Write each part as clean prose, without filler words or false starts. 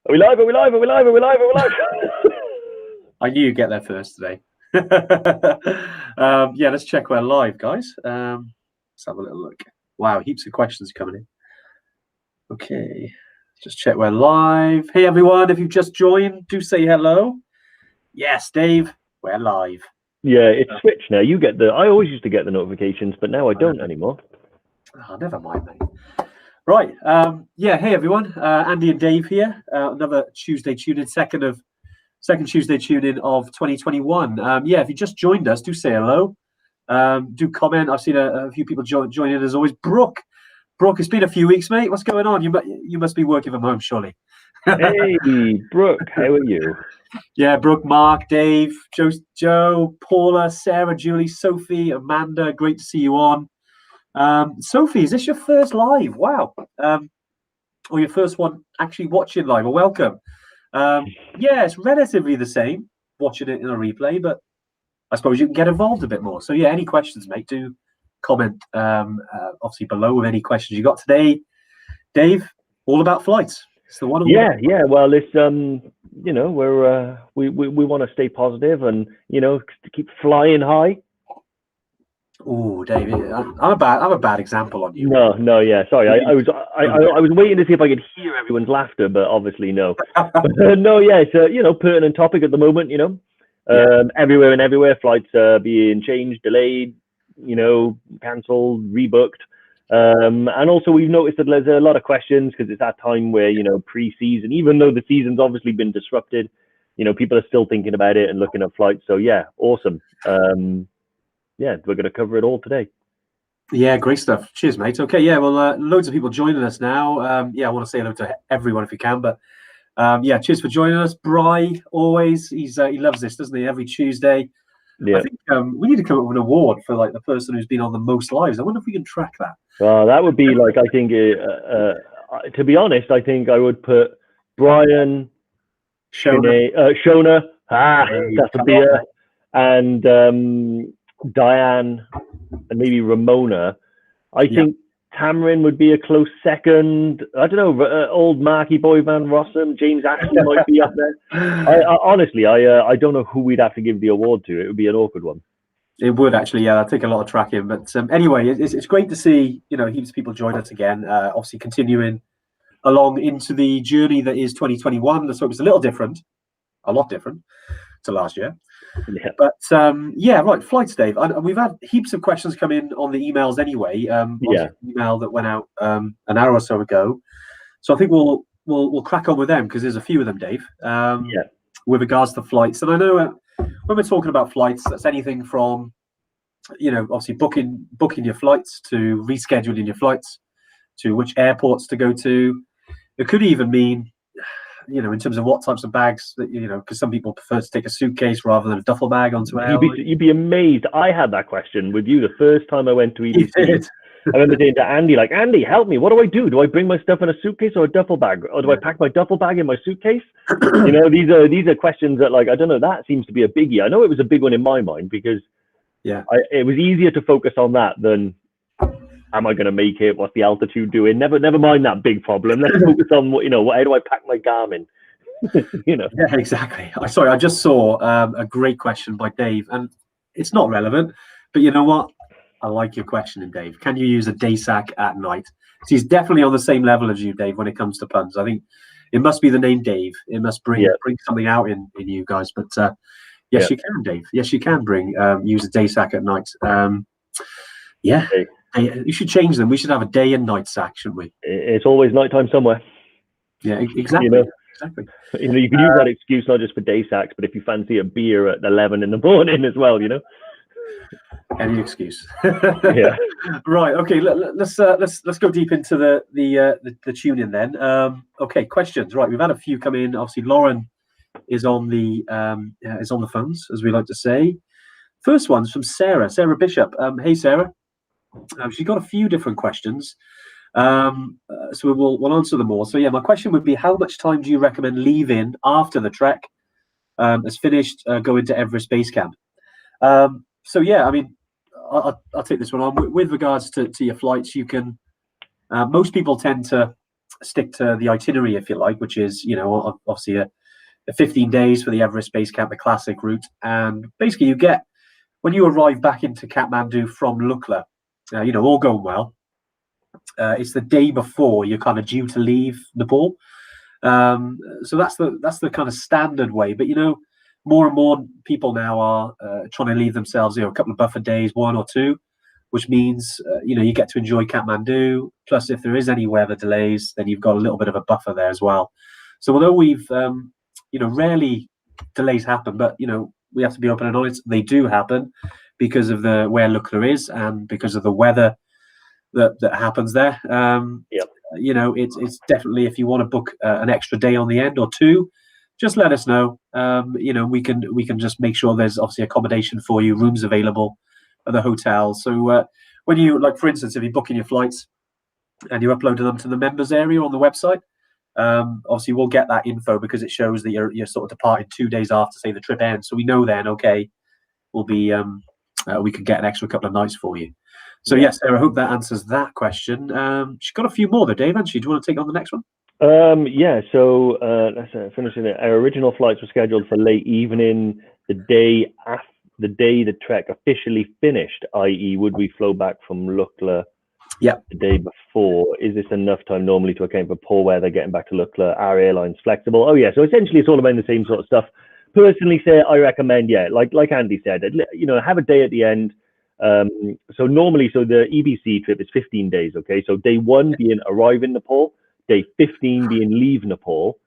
Are we live? Are we live? Are we live? Are we live? Are we live? I knew you'd get there first today. Yeah, let's check we're live, guys. Let's have a little look. Wow, heaps of questions coming in. Okay, just check we're live. Hey, everyone, if you've just joined, do say hello. Yes, Dave, we're live. Yeah, it's switched now. You get I always used to get the notifications, but now I don't anymore. Oh, never mind, mate. Right. Yeah, hey, everyone. Andy and Dave here. Another Tuesday tune-in, second Tuesday tune-in of 2021. Yeah, if you just joined us, do say hello. Do comment. I've seen a few people join in as always. Brooke, it's been a few weeks, mate. What's going on? You must be working from home, surely. Hey, Brooke, how are you? Yeah, Brooke, Mark, Dave, Joe, Paula, Sarah, Julie, Sophie, Amanda. Great to see you on. Sophie, is this your first live? Wow. Or your first one actually watching live? Well, welcome. Yeah, it's relatively the same watching it in a replay, but I suppose you can get involved a bit more. So yeah, any questions, mate, do comment obviously below with any questions you got today. Dave, all about flights. It's the one. Yeah. Well, it's you know, we want to stay positive and to keep flying high. Oh, Dave, I'm a bad example on you. No, yeah. Sorry, I was waiting to see if I could hear everyone's laughter, but obviously no. No, yeah, it's a pertinent topic at the moment. Everywhere and everywhere, flights are being changed, delayed, cancelled, rebooked. And also we've noticed that there's a lot of questions because it's that time where pre-season, even though the season's obviously been disrupted, people are still thinking about it and looking at flights. So yeah, awesome. Yeah, we're going to cover it all today. Yeah, great stuff. Cheers, mate. Okay, yeah, well, loads of people joining us now. Yeah, I want to say hello to everyone if you can, but yeah, cheers for joining us. Bry, always, he loves this, doesn't he? Every Tuesday. Yeah. I think we need to come up with an award for like the person who's been on the most lives. I wonder if we can track that. Well, that would be like, I think, to be honest, I think I would put Brian, Shona, that's a beer, and Diane, and maybe Ramona. I think Tamarin would be a close second. I don't know, old Marky Boy Van Rossum, James Ashley might be up there. Honestly, I don't know who we'd have to give the award to. It would be an awkward one. It would actually, yeah. That'd take a lot of tracking, but anyway, it's great to see heaps of people join us again. Obviously, continuing along into the journey that is 2021. Let's hope it's a lot different to last year. Yeah. But yeah, right, flights, Dave. And we've had heaps of questions come in on the emails anyway. Email that went out an hour or so ago. So I think we'll crack on with them because there's a few of them, Dave. With regards to flights, and I know when we're talking about flights, that's anything from obviously booking your flights to rescheduling your flights to which airports to go to. It could even mean in terms of what types of bags that because some people prefer to take a suitcase rather than a duffel bag onto an airline. You'd be amazed. I had that question with you the first time I went to EDC. I remember saying to Andy, like, Andy, help me. What do I do? Do I bring my stuff in a suitcase or a duffel bag? Or do I pack my duffel bag in my suitcase? These are questions that, like, I don't know, that seems to be a biggie. I know it was a big one in my mind because it was easier to focus on that than am I going to make it? What's the altitude doing? Never mind that big problem. Let's focus on how do I pack my Garmin? Yeah, exactly. Sorry, I just saw a great question by Dave, and it's not relevant, but you know what? I like your question, Dave. Can you use a day sack at night? So he's definitely on the same level as you, Dave, when it comes to puns. I think it must be the name Dave. It must bring something out in you guys. But yes, you can, Dave. Yes, you can use a day sack at night. Yeah. You should change them. We should have a day and night sack, shouldn't we? It's always nighttime somewhere. Yeah, exactly. Exactly. You can use that excuse not just for day sacks, but if you fancy a beer at 11 in the morning as well. Any excuse. Yeah. Right. Okay. Let's go deep into the tune in then. Okay. Questions. Right. We've had a few come in. Obviously, Lauren is on the phones, as we like to say. First one's from Sarah Bishop. Hey, Sarah. She's got a few different questions. So we'll answer them all. So yeah, my question would be, how much time do you recommend leaving after the trek is finished, going to Everest Base Camp? So yeah, I mean, I'll take this one on. With regards to your flights, you can. Most people tend to stick to the itinerary, if you like, which is, obviously a 15 days for the Everest Base Camp, the classic route. And basically you get, when you arrive back into Kathmandu from Lukla, all going well, it's the day before you're kind of due to leave Nepal. So that's the kind of standard way. But, more and more people now are trying to leave themselves, a couple of buffer days, 1 or 2, which means, you get to enjoy Kathmandu. Plus, if there is any weather delays, then you've got a little bit of a buffer there as well. So although we've, rarely delays happen, but, we have to be open and honest, they do happen because of where Lukla is and because of the weather that happens there. It's definitely, if you want to book an extra day on the end or 2, just let us know. We can just make sure there's obviously accommodation for you, rooms available at the hotel. So when you, like, for instance, if you're booking your flights and you're uploading them to the members area on the website, obviously we'll get that info because it shows that you're sort of departed 2 days after, say, the trip ends. So we know then, okay, we'll be we could get an extra couple of nights for you. So yes, Sarah, I hope that answers that question. She's got a few more though, Dave, hasn't she? Do you want to take on the next one? So let's finish it. Our original flights were scheduled for late evening, the day the trek officially finished, i.e. would we flow back from Lukla the day before? Is this enough time normally to account for poor weather getting back to Lukla? Are airlines flexible? Oh yeah, so essentially it's all about the same sort of stuff. Personally, I recommend, like Andy said, have a day at the end. So normally, the EBC trip is 15 days, okay? So day 1 being arrive in Nepal, day 15 being leave Nepal,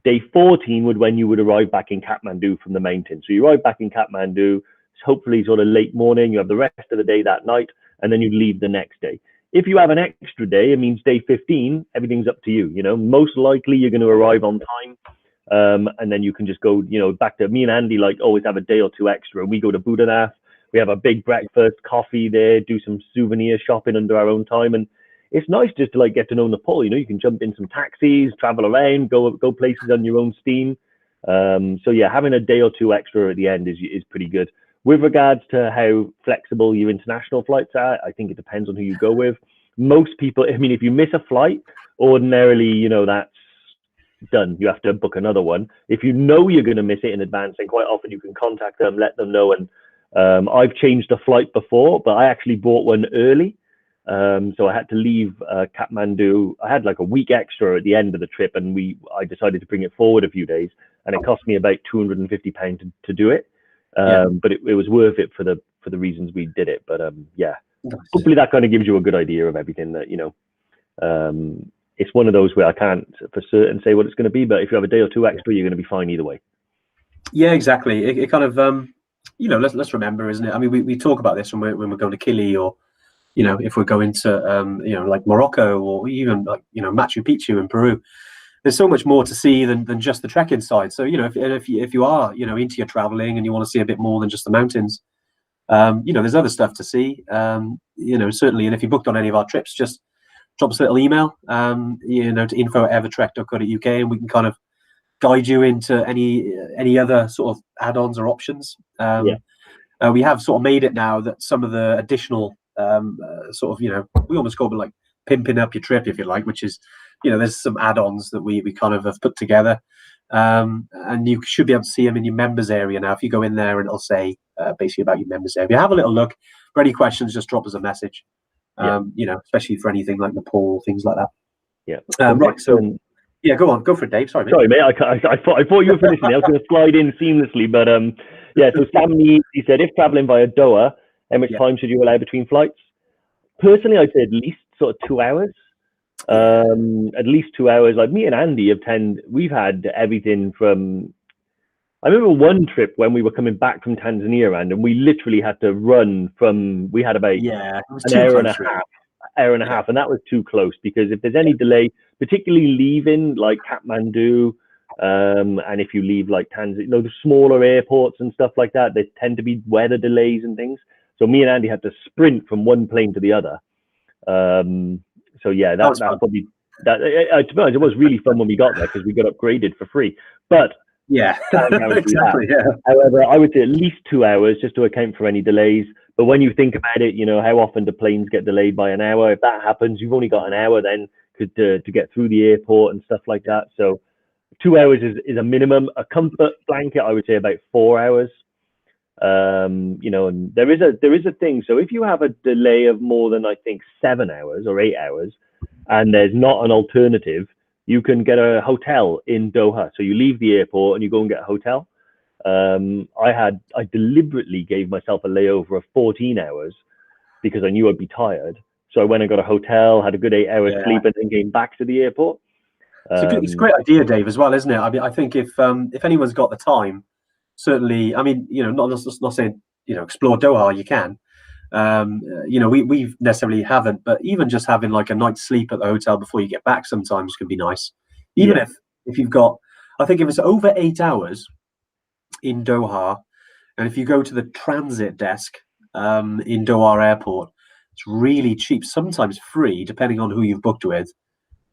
day 14 when you would arrive back in Kathmandu from the mountain. So you arrive back in Kathmandu, hopefully sort of late morning, you have the rest of the day that night, and then you leave the next day. If you have an extra day, it means day 15, everything's up to you. Most likely you're going to arrive on time. And then you can just go, back to, me and Andy always have a day or 2 extra. We go to Budanath, we have a big breakfast, coffee there, do some souvenir shopping under our own time. And it's nice just to get to know Nepal. You can jump in some taxis, travel around, go places on your own steam. So yeah, having a day or 2 extra at the end is pretty good. With regards to how flexible your international flights are, I think it depends on who you go with. Most people, if you miss a flight, ordinarily, that's done. You have to book another one. If you know you're going to miss it in advance, then quite often you can contact them, let them know. And I've changed a flight before, but I actually bought one early. So I had to leave Kathmandu. I had a week extra at the end of the trip, and I decided to bring it forward a few days, and it cost me about £250 to do it. But it was worth it for the reasons we did it. But hopefully that kind of gives you a good idea of everything that it's one of those where I can't for certain say what it's going to be, but if you have a day or 2 extra, you're going to be fine either way. Yeah, exactly. It kind of let's remember, isn't it? I mean, we talk about this when we're going to Kili, or if we're going to like Morocco, or even Machu Picchu in Peru. There's so much more to see than just the trekking side. So if you are into your traveling and you want to see a bit more than just the mountains, there's other stuff to see. Certainly. And if you booked on any of our trips, just drop us a little email, to info@evertrek.co.uk, and we can kind of guide you into any other sort of add-ons or options. We have sort of made it now that some of the additional we almost call it like pimping up your trip, if you like, which is, there's some add-ons that we kind of have put together, and you should be able to see them in your members area now. If you go in there, and it'll say basically about your members area. Have a little look. For any questions, just drop us a message. Especially for anything like Nepal, things like that. Right. So go for it, Dave. Sorry, mate. I thought you were finishing. I was going to slide in seamlessly, but So Sam, he said, if traveling via Doha, how much time should you allow between flights? Personally, I'd say at least sort of 2 hours. At least 2 hours. Like me and Andy we've had everything from. I remember one trip when we were coming back from Tanzania, and we literally had to run from. We had about an hour and a half, and that was too close, because if there's any delay, particularly leaving like Kathmandu, and if you leave like Tanzania, the smaller airports and stuff like that, there tend to be weather delays and things. So me and Andy had to sprint from one plane to the other. So yeah, that's probably that. To be honest, it was really fun when we got there because we got upgraded for free. But exactly. However, I would say at least 2 hours just to account for any delays. But when you think about it, how often do planes get delayed by an hour? If that happens, you've only got an hour then, to get through the airport and stuff like that. So 2 hours is a minimum. A comfort blanket, I would say about 4 hours. You know, and there is a thing. So if you have a delay of more than, I think, 7 hours or 8 hours, and there's not an alternative, you can get a hotel in Doha. So you leave the airport and you go and get a hotel. I deliberately gave myself a layover of 14 hours because I knew I'd be tired. So I went and got a hotel, had a good 8 hours sleep, and then came back to the airport. It's a great idea, Dave, as well, isn't it? I mean, I think if anyone's got the time, certainly, I mean, you know, not saying, you know, explore Doha, you can. You know, we necessarily haven't, but even just having like a night's sleep at the hotel before you get back sometimes can be nice. Even if you've got, I think if it's over 8 hours in Doha, and if you go to the transit desk in Doha Airport, it's really cheap, sometimes free, depending on who you've booked with.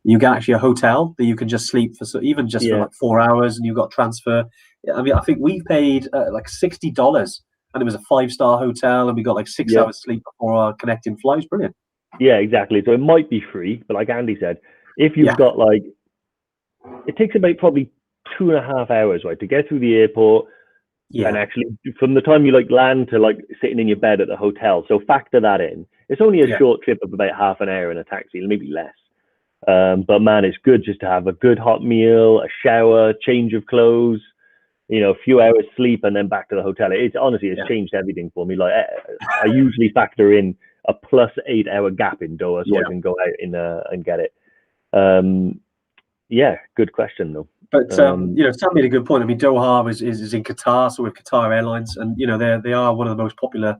You get actually a hotel that you can just sleep for, so even just for like 4 hours, and you've got transfer. I mean, I think we paid like $60, and it was a 5-star hotel, and we got like 6 hours sleep before our connecting flight. It was brilliant. Yeah, exactly. So it might be free, but like Andy said, if you've got like, it takes about probably 2.5 hours, right, to get through the airport. And actually, from the time you like land to like sitting in your bed at the hotel, so factor that in. It's only a short trip of about half an hour in a taxi, maybe less. But man, it's good just to have a good hot meal, a shower, change of clothes, you know, a few hours sleep, and then back to the hotel. It's honestly, it's changed everything for me. Like I usually factor in a plus 8 hour gap in Doha so I can go out in and get it. Good question though. But you know, Sam made a good point. I mean, Doha is in Qatar, so with Qatar Airlines, and you know they are one of the most popular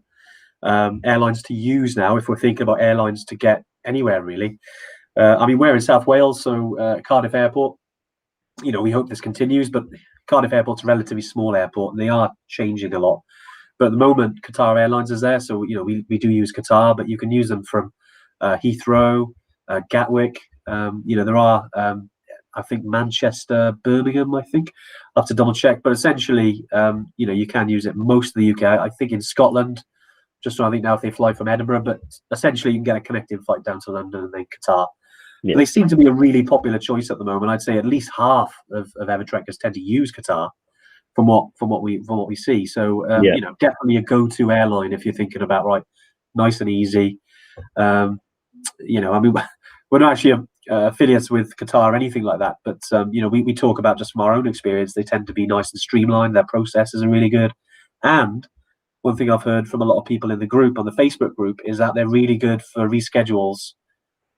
airlines to use now. If we're thinking about airlines to get anywhere, really. I mean, we're in South Wales, so Cardiff Airport. You know, we hope this continues, but Cardiff Airport's a relatively small airport, and they are changing a lot. But at the moment, Qatar Airlines is there, so you know we do use Qatar, but you can use them from Heathrow, Gatwick. You know, there are. I think Manchester, Birmingham, I think. I'll have to double check. But essentially, you know, you can use it most of the UK. I think in Scotland, just trying to think now if they fly from Edinburgh, but essentially you can get a connecting flight down to London and then Qatar. Yeah. They seem to be a really popular choice at the moment. I'd say at least half of EverTrekkers tend to use Qatar from what we see. So you know, definitely a go-to airline if you're thinking about nice and easy. You know, I mean, we're not actually affiliates with Qatar or anything like that, but you know, we talk about just from our own experience. They tend to be nice and streamlined. Their processes are really good, and one thing I've heard from a lot of people in the group, on the Facebook group, is that they're really good for reschedules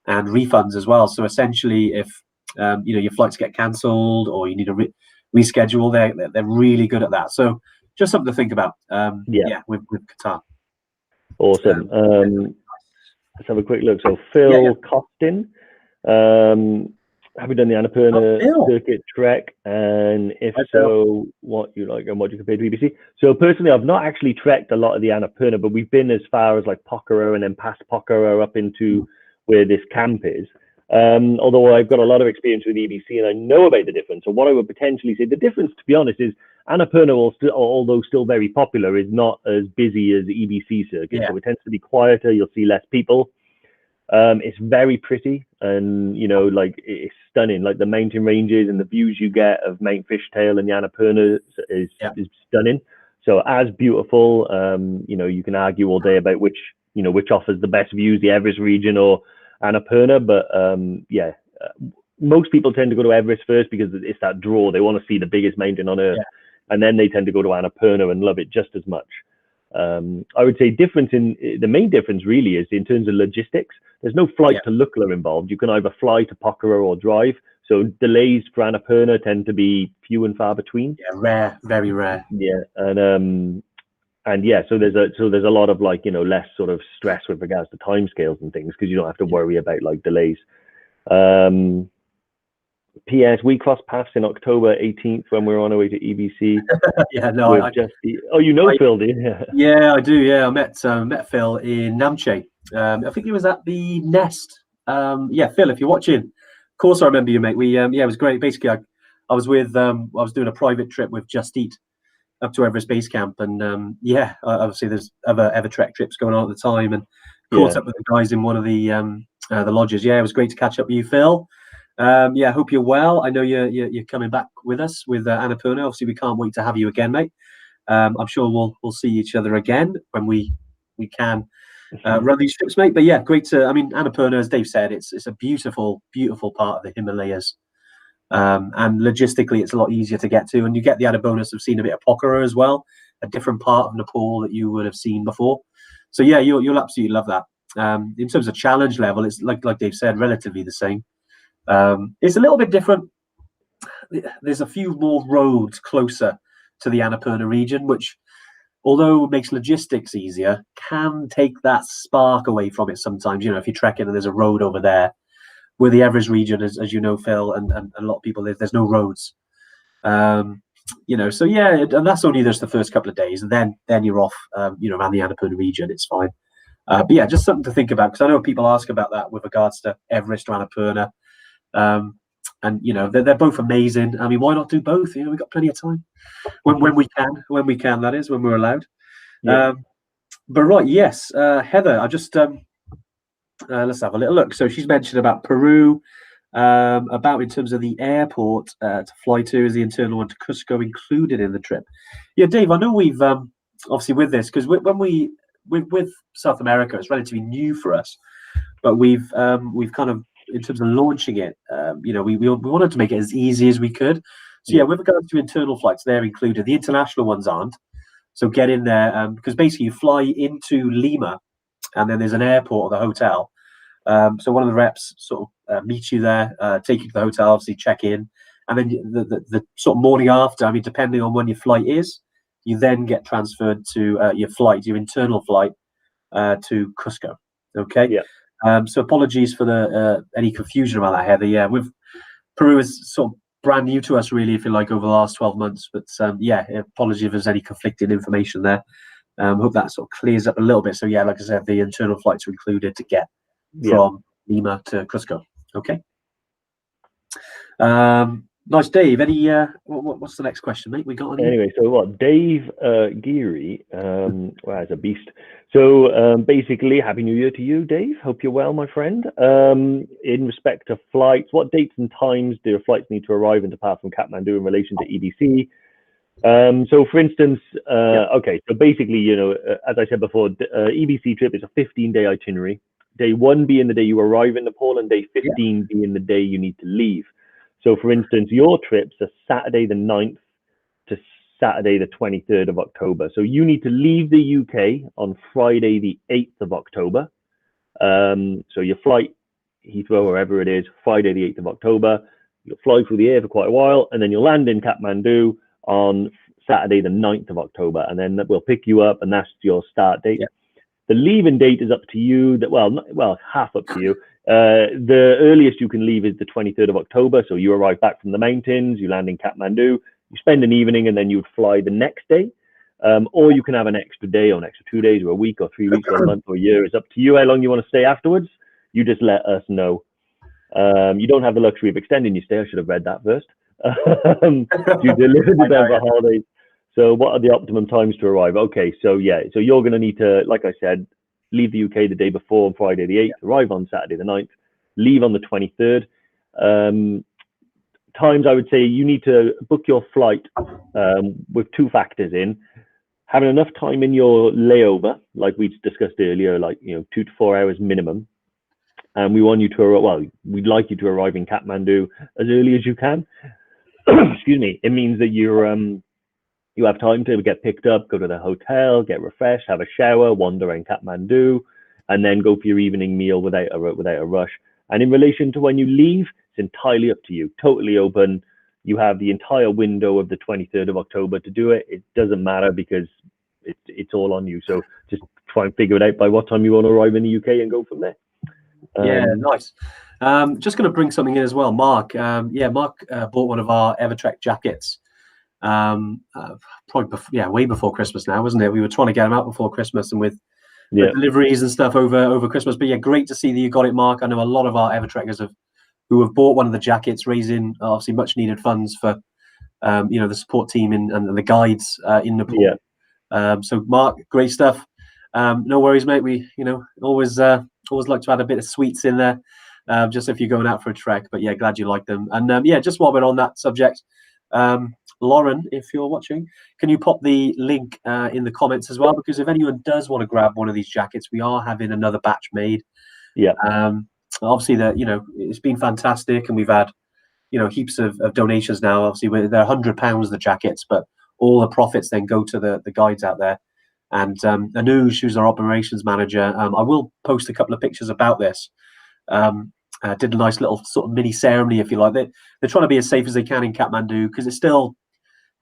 and refunds as well. So essentially, if you know, your flights get cancelled or you need to reschedule, they're really good at that. So just something to think about. With Qatar. Awesome. Let's have a quick look. So Phil Costin, have you done the Annapurna circuit trek? And if so, what you like and what you compare to BBC? So personally, I've not actually trekked a lot of the Annapurna, but we've been as far as like Pokhara and then past Pokhara up into where this camp is. Although I've got a lot of experience with EBC and I know about the difference. So what I would potentially say, the difference, to be honest, is Annapurna, although still very popular, is not as busy as the EBC circuit. So it tends to be quieter. You'll see less people. It's very pretty, and you know, like it's stunning. Like the mountain ranges and the views you get of Mount Fishtail and the Annapurna is stunning. So as beautiful. You know, you can argue all day about which offers the best views, the Everest region or Annapurna, but most people tend to go to Everest first because it's that draw. They want to see the biggest mountain on Earth, and then they tend to go to Annapurna and love it just as much. I would say the main difference really is in terms of logistics. There's no flight to Lukla involved. You can either fly to Pokhara or drive. So delays for Annapurna tend to be few and far between. Yeah, rare, very rare. Yeah, and so there's a lot of like, you know, less sort of stress with regards to timescales and things because you don't have to worry about like delays. P.S. We crossed paths in October 18th when we were on our way to EBC. Phil, do you? Yeah, I do. Yeah, I met Phil in Namche. I think he was at the Nest. Phil, if you're watching, of course I remember you, mate. It was great. Basically, I was with I was doing a private trip with Just Eat up to Everest Base Camp, and obviously there's other EverTrek trips going on at the time, and caught up with the guys in one of the the lodges. Yeah, it was great to catch up with you, Phil. Yeah, I hope you're well. I know you're coming back with us with Annapurna. Obviously, we can't wait to have you again, mate. I'm sure we'll see each other again when we can run these trips, mate. But yeah, great to. I mean, Annapurna, as Dave said, it's a beautiful, beautiful part of the Himalayas, and logistically, it's a lot easier to get to. And you get the added bonus of seeing a bit of Pokhara as well, a different part of Nepal that you would have seen before. So yeah, you'll absolutely love that. In terms of challenge level, it's like Dave said, relatively the same. It's a little bit different. There's a few more roads closer to the Annapurna region, which, although makes logistics easier, can take that spark away from it sometimes. You know, if you're trekking and there's a road over there, where the Everest region, as you know, Phil, and a lot of people, there's no roads. You know, so yeah, and that's only just the first couple of days, and then you're off, you know, around the Annapurna region. It's fine. But yeah, just something to think about, because I know people ask about that with regards to Everest or Annapurna. And you know, they're both amazing. I mean, why not do both? You know, we've got plenty of time when we can. That is, when we're allowed. Yeah. But right, yes, Heather, I just let's have a little look. So she's mentioned about Peru, about in terms of the airport to fly to, is the internal one to Cusco included in the trip? Yeah, Dave, I know we've obviously with this, because when with South America, it's relatively new for us, but we've kind of, in terms of launching it, you know, we wanted to make it as easy as we could. So yeah, with regards to internal flights, they're included. The international ones aren't. So get in there, because basically you fly into Lima, and then there's an airport or the hotel. So one of the reps sort of meets you there, take you to the hotel, obviously check in, and then the sort of morning after, I mean, depending on when your flight is, you then get transferred to your internal flight to Cusco. Okay. Yeah. So apologies for the any confusion about that, Heather. Yeah, with Peru is sort of brand new to us, really, if you like, over the last 12 months. But yeah, apologies if there's any conflicting information there. Hope that sort of clears up a little bit. So yeah, like I said, the internal flights are included to get from Lima to Cusco. Okay. Nice, Dave. Any what's the next question, mate? We got any? Anyway, so what? Dave Geary, well, it's a beast. So basically, Happy New Year to you, Dave. Hope you're well, my friend. In respect to flights, what dates and times do your flights need to arrive and depart from Kathmandu in relation to EDC? So for instance, okay, so basically, you know, as I said before, EBC trip is a 15-day itinerary. Day 1 being the day you arrive in Nepal, and day 15 being the day you need to leave. So for instance, your trips are Saturday the 9th to Saturday the 23rd of October. So you need to leave the UK on Friday the 8th of October. So your flight, Heathrow, wherever it is, Friday the 8th of October. You'll fly through the air for quite a while, and then you'll land in Kathmandu on Saturday the 9th of October, and then we'll pick you up, and that's your start date. The leaving date is up to you. Well, half up to you. The earliest you can leave is the 23rd of October. So you arrive back from the mountains, you land in Kathmandu, you spend an evening, and then you would fly the next day. Or you can have an extra day or an extra 2 days or a week or 3 weeks or a month or a year. It's up to you how long you want to stay afterwards. You just let us know. You don't have the luxury of extending your stay. I should have read that first. You deliver the holidays. So what are the optimum times to arrive? Okay, so yeah, so you're going to need to, like I said, leave the UK the day before on Friday the 8th, arrive on Saturday the 9th, leave on the 23rd. Times, I would say you need to book your flight with 2 factors in. Having enough time in your layover, like we discussed earlier, like, you know, 2 to 4 hours minimum. And we want you to, well, we'd like you to arrive in Kathmandu as early as you can. Excuse me. It means that you have time to get picked up, go to the hotel, get refreshed, have a shower, wander around Kathmandu, and then go for your evening meal without a rush. And in relation to when you leave, it's entirely up to you, totally open. You have the entire window of the 23rd of October to do it. It doesn't matter, because it's all on you. So just try and figure it out by what time you want to arrive in the UK and go from there. Yeah, nice. Just going to bring something in as well, Mark. Mark bought one of our EverTrek jackets. Probably way before Christmas now, wasn't it? We were trying to get them out before Christmas, and with the deliveries and stuff over Christmas. But yeah, great to see that you got it, Mark. I know a lot of our EverTrekkers who have bought one of the jackets, raising obviously much needed funds for the support team and the guides in Nepal. So Mark, great stuff. No worries, mate. We always Always like to add a bit of sweets in there, just if you're going out for a trek. But yeah, glad you like them. And yeah, just while we're on that subject, Lauren, if you're watching, can you pop the link in the comments as well? Because if anyone does want to grab one of these jackets, we are having another batch made. Yeah. Obviously, that it's been fantastic, and we've had heaps of donations now. Obviously, they're £100 the jackets, but all the profits then go to the guides out there. And Anuj, who's our operations manager, I will post a couple of pictures about this. Did a nice little sort of mini ceremony, if you like. They're trying to be as safe as they can in Kathmandu, because it's still,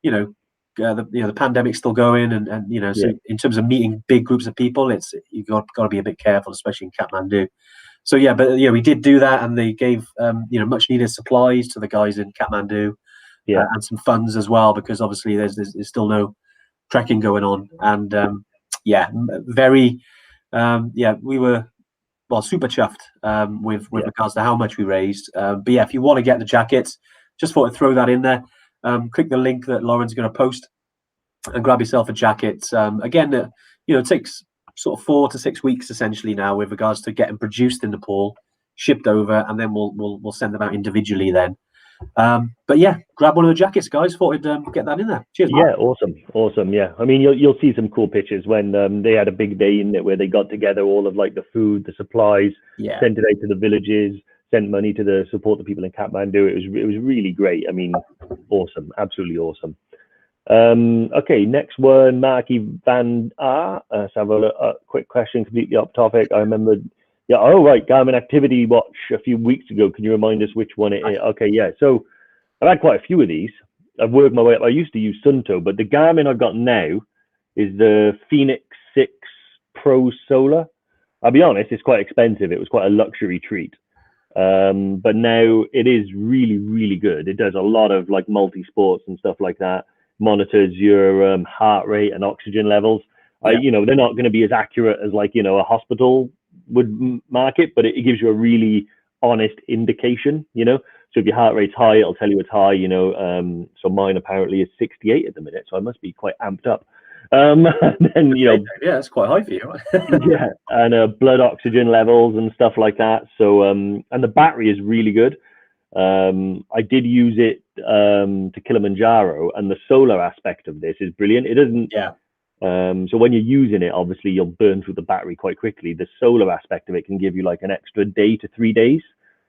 the pandemic's still going, and so in terms of meeting big groups of people, you've got to be a bit careful, especially in Kathmandu. So yeah, but we did do that, and they gave much needed supplies to the guys in Kathmandu, and some funds as well, because obviously there's still no trekking going on. And we were super chuffed with regards to how much we raised. But yeah, if you want to get the jackets, just thought I'd throw that in there. Click the link that Lauren's going to post and grab yourself a jacket. Again, it takes sort of 4 to 6 weeks essentially now with regards to getting produced in Nepal, shipped over, and then we'll send them out individually then. But yeah, grab one of the jackets, guys. Thought I'd get that in there. Cheers, Mark. Yeah, awesome. Yeah, I mean, you'll see some cool pictures when they had a big day in it where they got together all of like the food, the supplies, sent it out to the villages, sent money to support the people in Kathmandu. It was really great. I mean, awesome, absolutely awesome. Okay, next one, Marky Van R. Let's have a quick question, completely off topic. I remember. Yeah. Oh, right. Garmin Activity Watch a few weeks ago. Can you remind us which one it is? Okay. Yeah. So I've had quite a few of these. I've worked my way up. I used to use Suunto, but the Garmin I've got now is the Fenix 6 Pro Solar. I'll be honest, it's quite expensive. It was quite a luxury treat. But now it is really, really good. It does a lot of like multi-sports and stuff like that. Monitors your heart rate and oxygen levels. They're not going to be as accurate as like, a hospital would mark it, but it gives you a really honest indication, So if your heart rate's high, it'll tell you it's high, so mine apparently is 68 at the minute, so I must be quite amped up. And then, yeah, it's quite high for you, right? Yeah, and blood oxygen levels and stuff like that. So and the battery is really good. I did use it to Kilimanjaro, and the solar aspect of this is brilliant. It doesn't so when you're using it, obviously you'll burn through the battery quite quickly. The solar aspect of it can give you like an extra day to 3 days.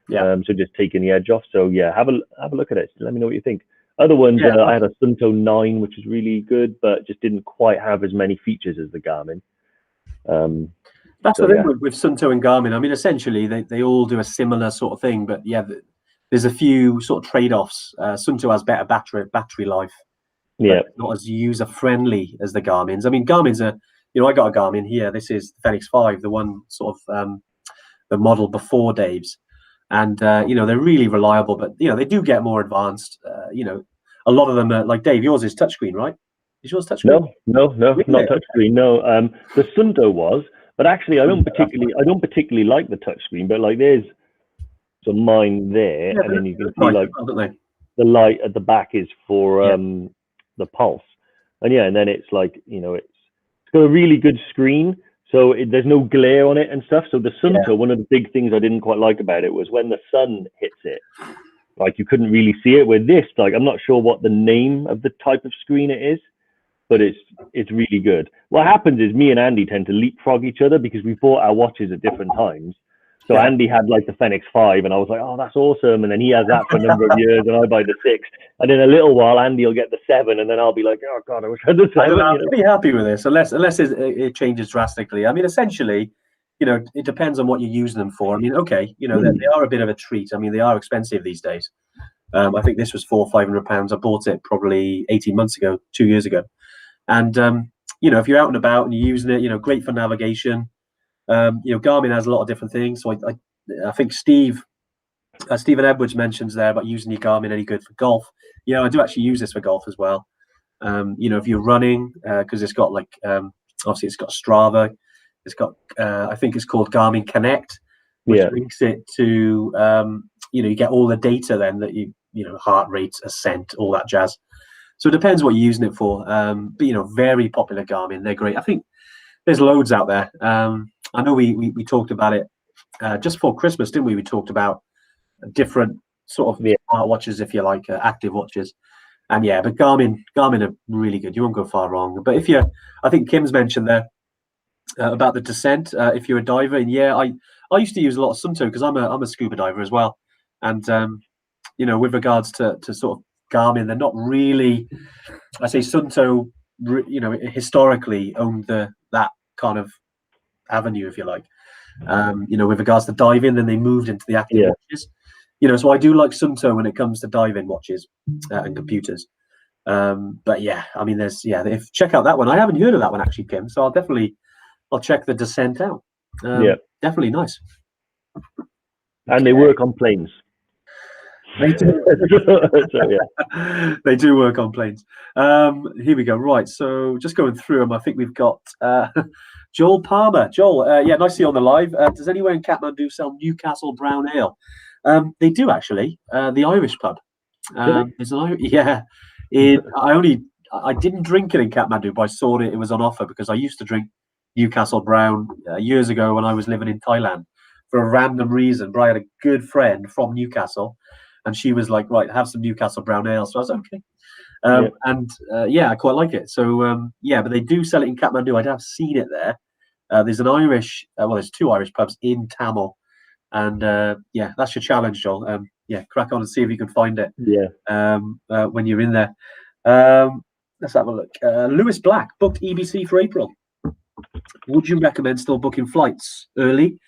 So just taking the edge off. So yeah, have a look at it. Let me know what you think. Other ones, I had a Suunto 9, which is really good, but just didn't quite have as many features as the Garmin. That's the thing with Suunto and Garmin. I mean, essentially they all do a similar sort of thing, but yeah, there's a few sort of trade-offs. Suunto has better battery life. Not as user friendly as the Garmin's. I mean, Garmin's I got a Garmin here. This is the Fenix 5, the one sort of the model before Dave's, and they're really reliable. But they do get more advanced. A lot of them are like Dave. Yours is touchscreen, right? Is yours touchscreen? No, really? Not touchscreen. No, the Suunto was, but actually, I don't particularly like the touchscreen. But like, there's mine there, and then you can see like the light at the back is for the pulse, and then it's like it's got a really good screen, so there's no glare on it and stuff. So the Suunto, one of the big things I didn't quite like about it was when the sun hits it, like you couldn't really see it. With this, like I'm not sure what the name of the type of screen it is, but it's really good. What happens is me and Andy tend to leapfrog each other because we bought our watches at different times. So Andy had like the Fenix 5, and I was like, oh, that's awesome. And then he has that for a number of years, and I buy the 6. And in a little while, Andy will get the 7, and then I'll be like, oh God, I wish I had the 7. I'm pretty happy with this, unless it changes drastically. I mean, essentially, it depends on what you're using them for. I mean, okay, they are a bit of a treat. I mean, they are expensive these days. I think this was £400 or £500. I bought it probably 18 months ago, 2 years ago. And if you're out and about and you're using it, great for navigation. Garmin has a lot of different things. So I think Stephen Edwards mentions there about using your Garmin any good for golf. I do actually use this for golf as well. If you're running, because it's got like obviously it's got Strava, it's got I think it's called Garmin Connect, which links it to you get all the data then that heart rate, ascent, all that jazz. So it depends what you're using it for. But very popular Garmin. They're great. I think there's loads out there. I know we talked about it just before Christmas, didn't we? We talked about different sort of smart watches, if you like, active watches. And yeah, but Garmin are really good. You won't go far wrong. But I think Kim's mentioned there about the descent. If you're a diver, and yeah, I used to use a lot of Suunto because I'm a scuba diver as well. And you know, with regards to sort of Garmin, they're not really. I say Suunto, you know, historically owned that kind of avenue, if you like. You know, with regards to diving, then they moved into the active watches. You know, so I do like Suunto when it comes to diving watches and computers. But yeah, I mean, if check out that one. I haven't heard of that one actually, Kim. So I'll check the Descent out. Definitely nice. And they work on planes. They do. So, yeah. They do work on planes. Here we go. Right. So just going through them, I think we've got Joel Palmer. Joel, yeah, nice to see you on the live. Does anyone in Kathmandu sell Newcastle Brown Ale? They do actually. The Irish pub. There's an yeah. I didn't drink it in Kathmandu, but I saw it. It was on offer because I used to drink Newcastle Brown years ago when I was living in Thailand for a random reason. But I had a good friend from Newcastle, and she was like, "Right, have some Newcastle Brown Ale." So I was okay. And yeah, I quite like it. So yeah, but they do sell it in Kathmandu. I have seen it there. There's an Irish, there's two Irish pubs in Tamil, and yeah, that's your challenge, Joel. Yeah, crack on and see if you can find it. Yeah. When you're in there. Let's have a look. Lewis Black booked EBC for April. Would you recommend still booking flights early,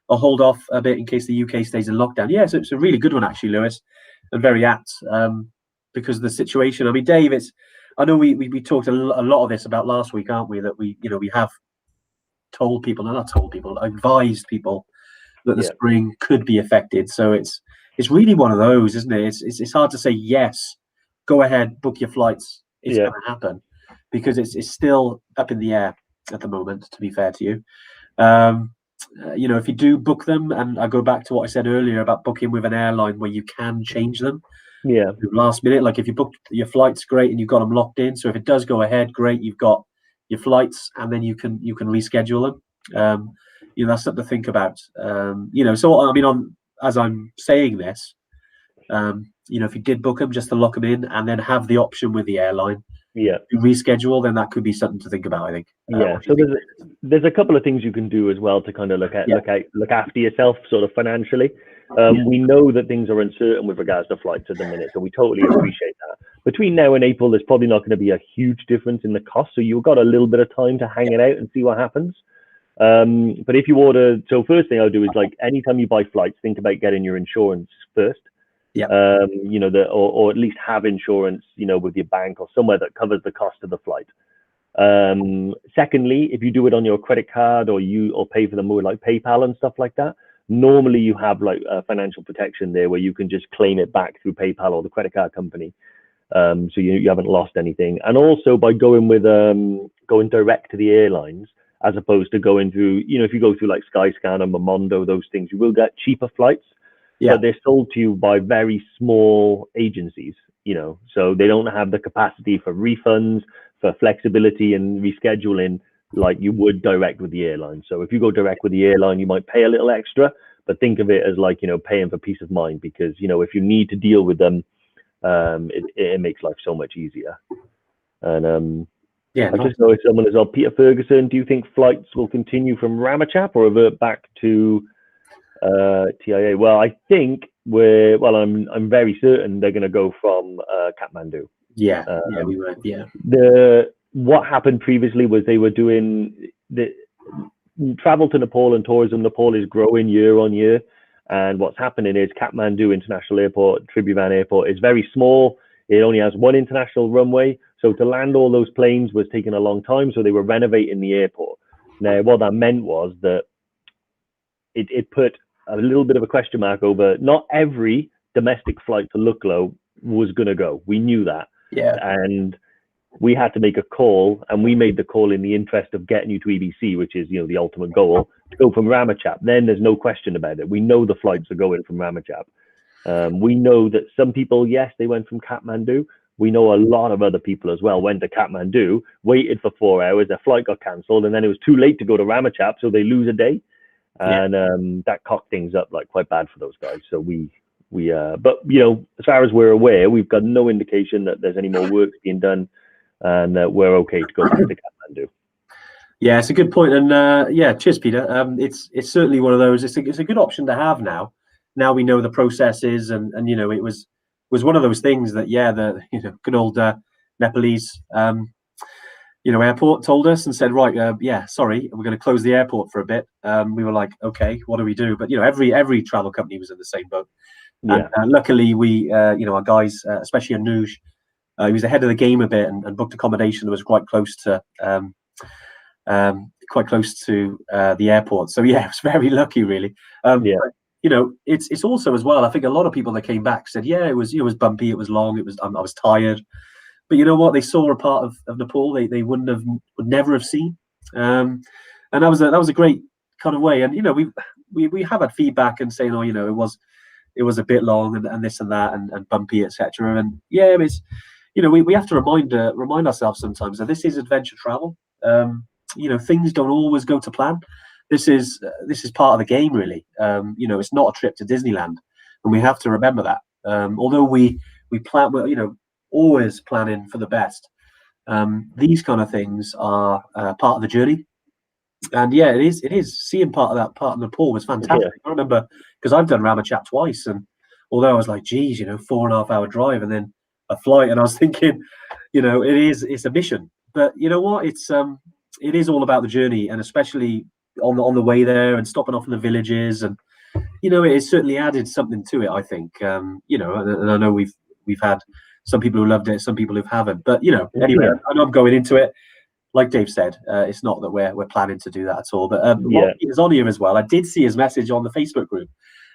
or hold off a bit in case the UK stays in lockdown? Yeah, so it's a really good one actually, Lewis, and very apt. Because of the situation. I mean, Dave, I know we talked a lot of this about last week, aren't we? That we have told people, no, not told people, advised people that the spring could be affected. So it's really one of those, isn't it? It's hard to say yes, go ahead, book your flights. It's going to happen because it's still up in the air at the moment. To be fair to you, you know, if you do book them, and I go back to what I said earlier about booking with an airline where you can change them. Yeah. Last minute, like if you booked your flights, great, and you've got them locked in. So if it does go ahead, great, you've got your flights, and then you can reschedule them. You know, that's something to think about. You know, so I mean, as I'm saying this, you know, if you did book them, just to lock them in, and then have the option with the airline, to reschedule, then that could be something to think about, I think. So there's a couple of things you can do as well to kind of look after yourself, sort of financially. We know that things are uncertain with regards to flights at the minute, so we totally appreciate that. Between now and April, there's probably not going to be a huge difference in the cost, so you've got a little bit of time to hang it out and see what happens. But if you order, so first thing I'll do is, like, anytime you buy flights, think about getting your insurance first. You know, or at least have insurance, you know, with your bank or somewhere that covers the cost of the flight. Secondly, if you do it on your credit card or pay for them with like PayPal and stuff like that, normally you have like financial protection there where you can just claim it back through PayPal or the credit card company. So you haven't lost anything. And also by going direct to the airlines, as opposed to going through, you know, if you go through like Skyscanner, Momondo, those things, you will get cheaper flights. But they're sold to you by very small agencies, you know, so they don't have the capacity for refunds, for flexibility and rescheduling like you would direct with the airline. So if you go direct with the airline, you might pay a little extra, but think of it as like, you know, paying for peace of mind, because, you know, if you need to deal with them, it makes life so much easier. And I just know someone as well, Peter Ferguson, do you think flights will continue from Ramachap or revert back to TIA? Well, I think I'm very certain they're going to go from Kathmandu. We were. What happened previously was they were doing the travel to Nepal and tourism. Nepal is growing year on year, and what's happening is Kathmandu International Airport, Tribhuvan Airport, is very small. It only has one international runway, so to land all those planes was taking a long time. So they were renovating the airport. Now, what that meant was that it put a little bit of a question mark over not every domestic flight to Lukla was going to go. We knew that. And we had to make a call, and we made the call in the interest of getting you to EBC, which is, you know, the ultimate goal, to go from Ramachap. Then there's no question about it. We know the flights are going from Ramachap. We know that some people, yes, they went from Kathmandu. We know a lot of other people as well went to Kathmandu, waited for 4 hours, their flight got cancelled, and then it was too late to go to Ramachap, so they lose a day. and that cocked things up like quite bad for those guys. So but you know, as far as we're aware, we've got no indication that there's any more work being done, and that we're okay to go back to Kathmandu. Yeah, it's a good point, and yeah, cheers, Peter. It's certainly one of those. It's a good option to have now. Now we know the processes, and you know, it was one of those things that the good old Nepalese airport told us and said, right, sorry, we're going to close the airport for a bit. We were like, okay, what do we do? But you know, every travel company was in the same boat. Yeah. And luckily, we our guys, especially Anuj, he was ahead of the game a bit and booked accommodation that was quite close to the airport. So yeah, it was very lucky, really. But, you know, it's also as well, I think a lot of people that came back said, it was bumpy, it was long, I was tired. But you know what? They saw a part of Nepal they would never have seen, and that was a great kind of way. And you know, we have had feedback and saying, you know, it was a bit long and this and that and bumpy, etc. And yeah, it's, you know, we have to remind ourselves sometimes that this is adventure travel. You know, things don't always go to plan. This is part of the game, really. You know, it's not a trip to Disneyland, and we have to remember that. Although we plan, you know, always planning for the best. These kind of things are part of the journey, and yeah, it is. Seeing part of Nepal was fantastic. Yeah. I remember, because I've done Ramachat twice, and although I was like, geez, you know, 4.5 hour drive and then a flight, and I was thinking, you know, it's a mission. But you know what? It is all about the journey, and especially on the way there and stopping off in the villages, and you know, it has certainly added something to it, I think. You know, and I know we've had some people who loved it, some people who haven't. But you know, anyway, I know I'm going into it. Like Dave said, it's not that we're planning to do that at all. But Peter's on here as well. I did see his message on the Facebook group,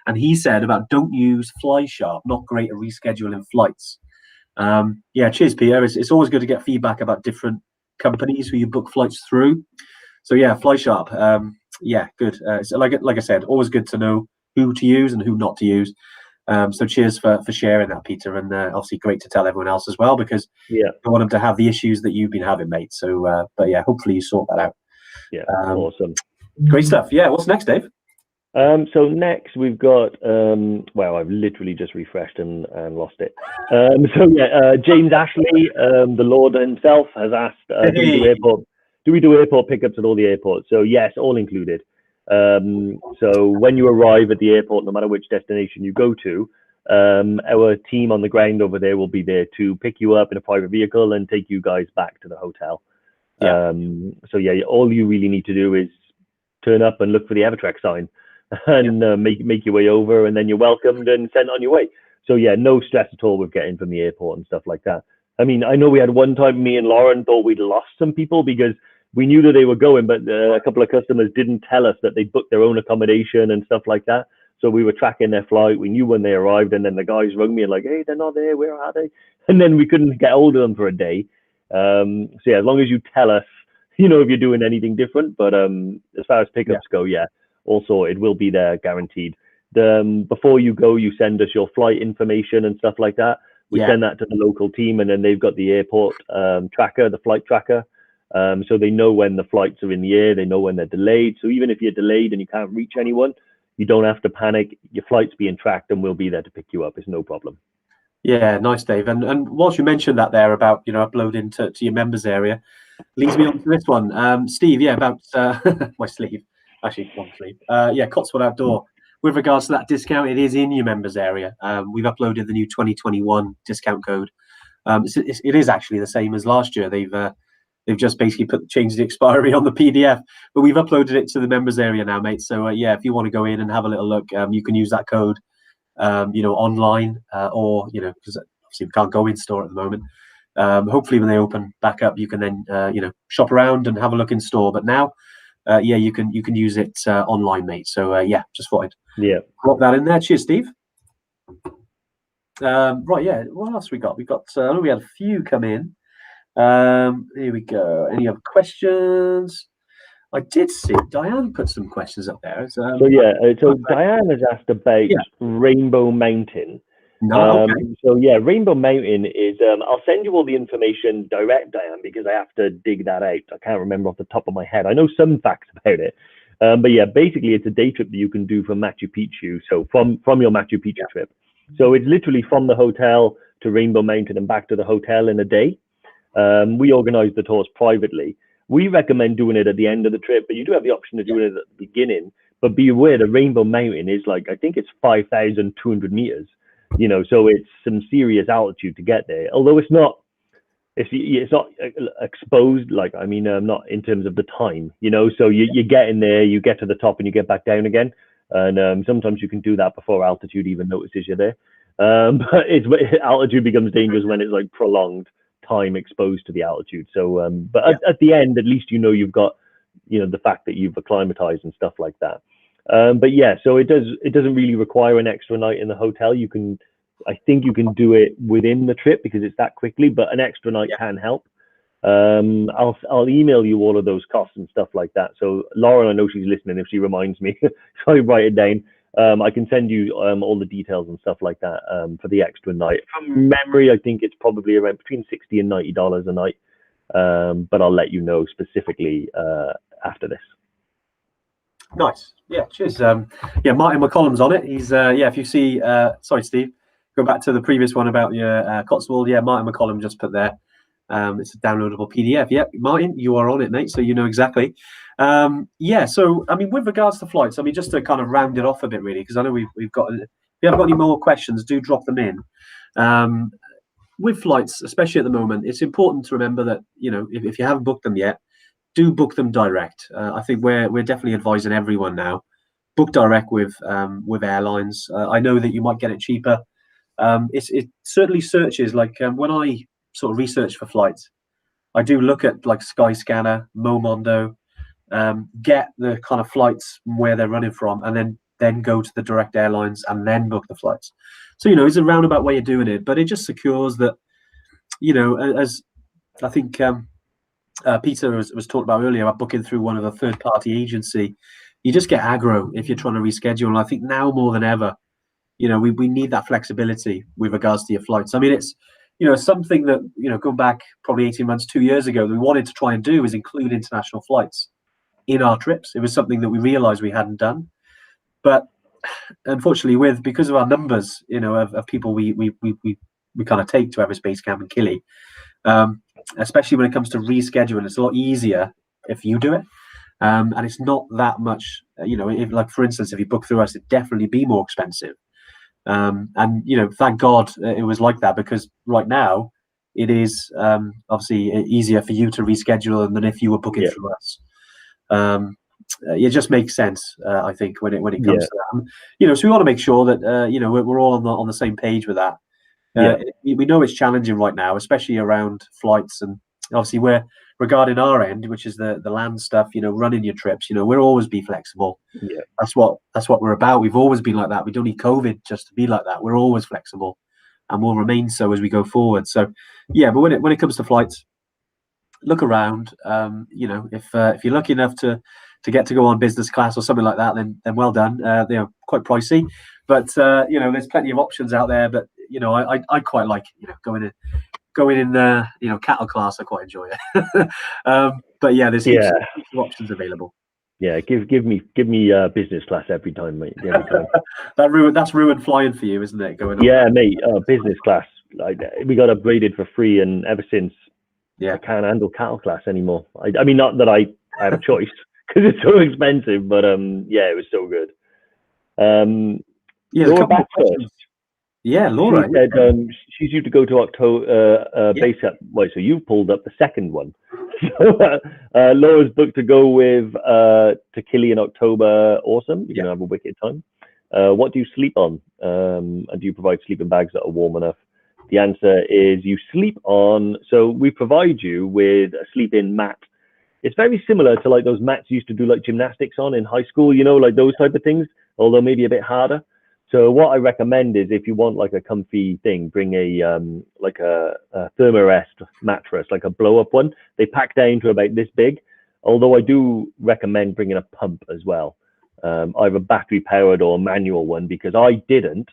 and he said about don't use FlySharp, not great at rescheduling flights. Yeah, cheers, Peter. It's always good to get feedback about different companies who you book flights through. So yeah, FlySharp. Yeah, good. So like I said, always good to know who to use and who not to use. So cheers for sharing that, Peter, and obviously great to tell everyone else as well, because I want them to have the issues that you've been having, mate. So but yeah, hopefully you sort that out. Yeah, awesome. Great stuff. Yeah, what's next, Dave? So next we've got well, I've literally just refreshed and lost it. So yeah, James Ashley, the Lord himself, has asked, do we do airport pickups at all the airports? So yes, all included. So when you arrive at the airport, no matter which destination you go to, our team on the ground over there will be there to pick you up in a private vehicle and take you guys back to the hotel. So yeah, all you really need to do is turn up and look for the EverTrek sign and make your way over, and then you're welcomed and sent on your way. So yeah, no stress at all with getting from the airport and stuff like that. I mean, I know we had one time, me and Lauren thought we'd lost some people because we knew that they were going, but a couple of customers didn't tell us that they booked their own accommodation and stuff like that. So we were tracking their flight. We knew when they arrived, and then the guys rang me and like, hey, they're not there. Where are they? And then we couldn't get hold of them for a day. So yeah, as long as you tell us, you know, if you're doing anything different. But as far as pickups go, yeah, also it will be there, guaranteed. Before you go, you send us your flight information and stuff like that. We send that to the local team, and then they've got the airport tracker, the flight tracker. So they know when the flights are in the air, they know when they're delayed. So even if you're delayed and you can't reach anyone, you don't have to panic. Your flight's being tracked, and we'll be there to pick you up. It's no problem. Yeah, nice, Dave. And whilst you mentioned that there about, you know, uploading to your members area, leads me on to this one. Steve, about my sleeve, actually one sleeve. Yeah, 𝗂𝗲𝗀𝗲𝗲 Outdoor. With regards to that discount, it is in your members area. We've uploaded the new 2021 discount code. It is actually the same as last year. They've just basically changed the expiry on the PDF, but we've uploaded it to the members area now, mate. So yeah, if you want to go in and have a little look, you can use that code, you know, online, or, you know, because obviously we can't go in store at the moment. Hopefully when they open back up, you can then, you know, shop around and have a look in store. But now, yeah, you can use it online, mate. So yeah, just thought I'd drop that in there. Cheers, Steve. Right, yeah, what else we got? We got, I know we had a few come in. Here we go. Any other questions? I did see Diane put some questions up there. So Diane has asked about Rainbow Mountain. So yeah, Rainbow Mountain is, I'll send you all the information direct, Diane, because I have to dig that out. I can't remember off the top of my head. I know some facts about it. But yeah, basically it's a day trip that you can do from Machu Picchu. So from your Machu Picchu trip. So it's literally from the hotel to Rainbow Mountain and back to the hotel in a day. We organize the tours privately. We recommend doing it at the end of the trip, but you do have the option of doing it at the beginning. But be aware the Rainbow Mountain is like, I think it's 5,200 meters, you know, so it's some serious altitude to get there. Although it's not exposed, like, I mean, not in terms of the time, you know, so you get in there, you get to the top and you get back down again. And sometimes you can do that before altitude even notices you're there. But altitude becomes dangerous when it's like prolonged time exposed to the altitude. So, but at the end, at least, you know, you've got, you know, the fact that you've acclimatized and stuff like that. But yeah, so it doesn't really require an extra night in the hotel. I think you can do it within the trip because it's that quickly, but an extra night can help. I'll email you all of those costs and stuff like that. So Lauren, I know she's listening. If she reminds me, so I write it down. I can send you all the details and stuff like that for the extra night. From memory, I think it's probably around between $60 and $90 a night. But I'll let you know specifically after this. Nice. Yeah, cheers. Yeah, Martin McCollum's on it. He's if you see, sorry, Steve, go back to the previous one about your Cotswold. Yeah, Martin McCollum just put there. It's a downloadable PDF. Yeah, Martin, you are on it, mate. So you know exactly. Yeah. So I mean, with regards to flights, I mean, just to kind of round it off a bit, really, because I know we've got. If you haven't got any more questions, do drop them in. With flights, especially at the moment, it's important to remember that, you know, if you haven't booked them yet, do book them direct. I think we're definitely advising everyone now, book direct with airlines. I know that you might get it cheaper. It certainly searches, like when I sort of research for flights, I do look at like Skyscanner, Momondo, get the kind of flights where they're running from, and then go to the direct airlines and then book the flights. So, you know, it's a roundabout way of doing it, but it just secures that, you know, as I think Peter was talking about earlier about booking through one of the third-party agency, you just get aggro if you're trying to reschedule. And I think now more than ever, you know, we need that flexibility with regards to your flights. I mean, it's, you know, something that, you know, going back probably 18 months, 2 years ago, that we wanted to try and do is include international flights in our trips. It was something that we realized we hadn't done. But unfortunately, because of our numbers, you know, of people we kind of take to Everest Base Camp and 𝗂𝘂, especially when it comes to rescheduling, it's a lot easier if you do it. And it's not that much, you know, if, like, for instance, if you book through us, it'd definitely be more expensive. And, you know, thank God it was like that, because right now it is obviously easier for you to reschedule than if you were booking through us. It just makes sense, I think, when it comes to that. You know, so we want to make sure that you know, we're all on the same page with that. We know it's challenging right now, especially around flights, and obviously we're regarding our end, which is the land stuff. You know, running your trips. You know, we'll always be flexible. Yeah, that's what we're about. We've always been like that. We don't need COVID just to be like that. We're always flexible, and we'll remain so as we go forward. So, yeah, but when it comes to flights, look around. You know, if you're lucky enough to get to go on business class or something like that, then well done. They're quite pricey, but you know, there's plenty of options out there. But you know, I quite like, you know, going in you know, cattle class. I quite enjoy it. But yeah, there's heaps of options available. Yeah, give me business class every time, mate. Every time. That's ruined flying for you, isn't it? Going on. Yeah, mate. Business class. Like, we got upgraded for free, and ever since, I can't handle cattle class anymore. I mean, not that I have a choice, because it's so expensive, but yeah, it was so good. Laura Baxter. Yeah, Laura. She said she's due to go to October base camp. Right, so you pulled up the second one. So Laura's booked to go with to 𝗂𝘂 in October. Awesome. You're gonna have a wicked time. What do you sleep on? And do you provide sleeping bags that are warm enough? The answer is you sleep on. So we provide you with a sleep-in mat. It's very similar to like those mats you used to do like gymnastics on in high school, you know, like those type of things, although maybe a bit harder. So what I recommend is, if you want like a comfy thing, bring a like a Thermarest mattress, like a blow-up one. They pack down to about this big. Although I do recommend bringing a pump as well, either battery-powered or manual one, because I didn't,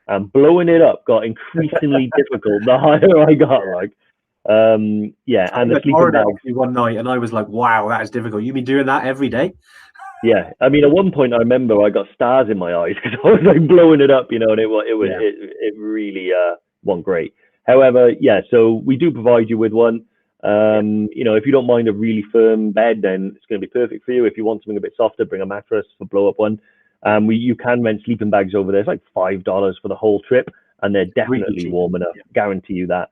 and blowing it up got increasingly difficult the higher I got. Like, and the sleeping bag. One night, and I was like, "Wow, that is difficult." You've been doing that every day? Yeah, I mean, at one point I remember I got stars in my eyes because I was like blowing it up, and it really wasn't great. However, yeah, so we do provide you with one. If you don't mind a really firm bed, then it's going to be perfect for you. If you want something a bit softer, bring a mattress for blow up one. You can rent sleeping bags over there. It's like $5 for the whole trip, and they're definitely Really warm enough. yeah. Guarantee you that.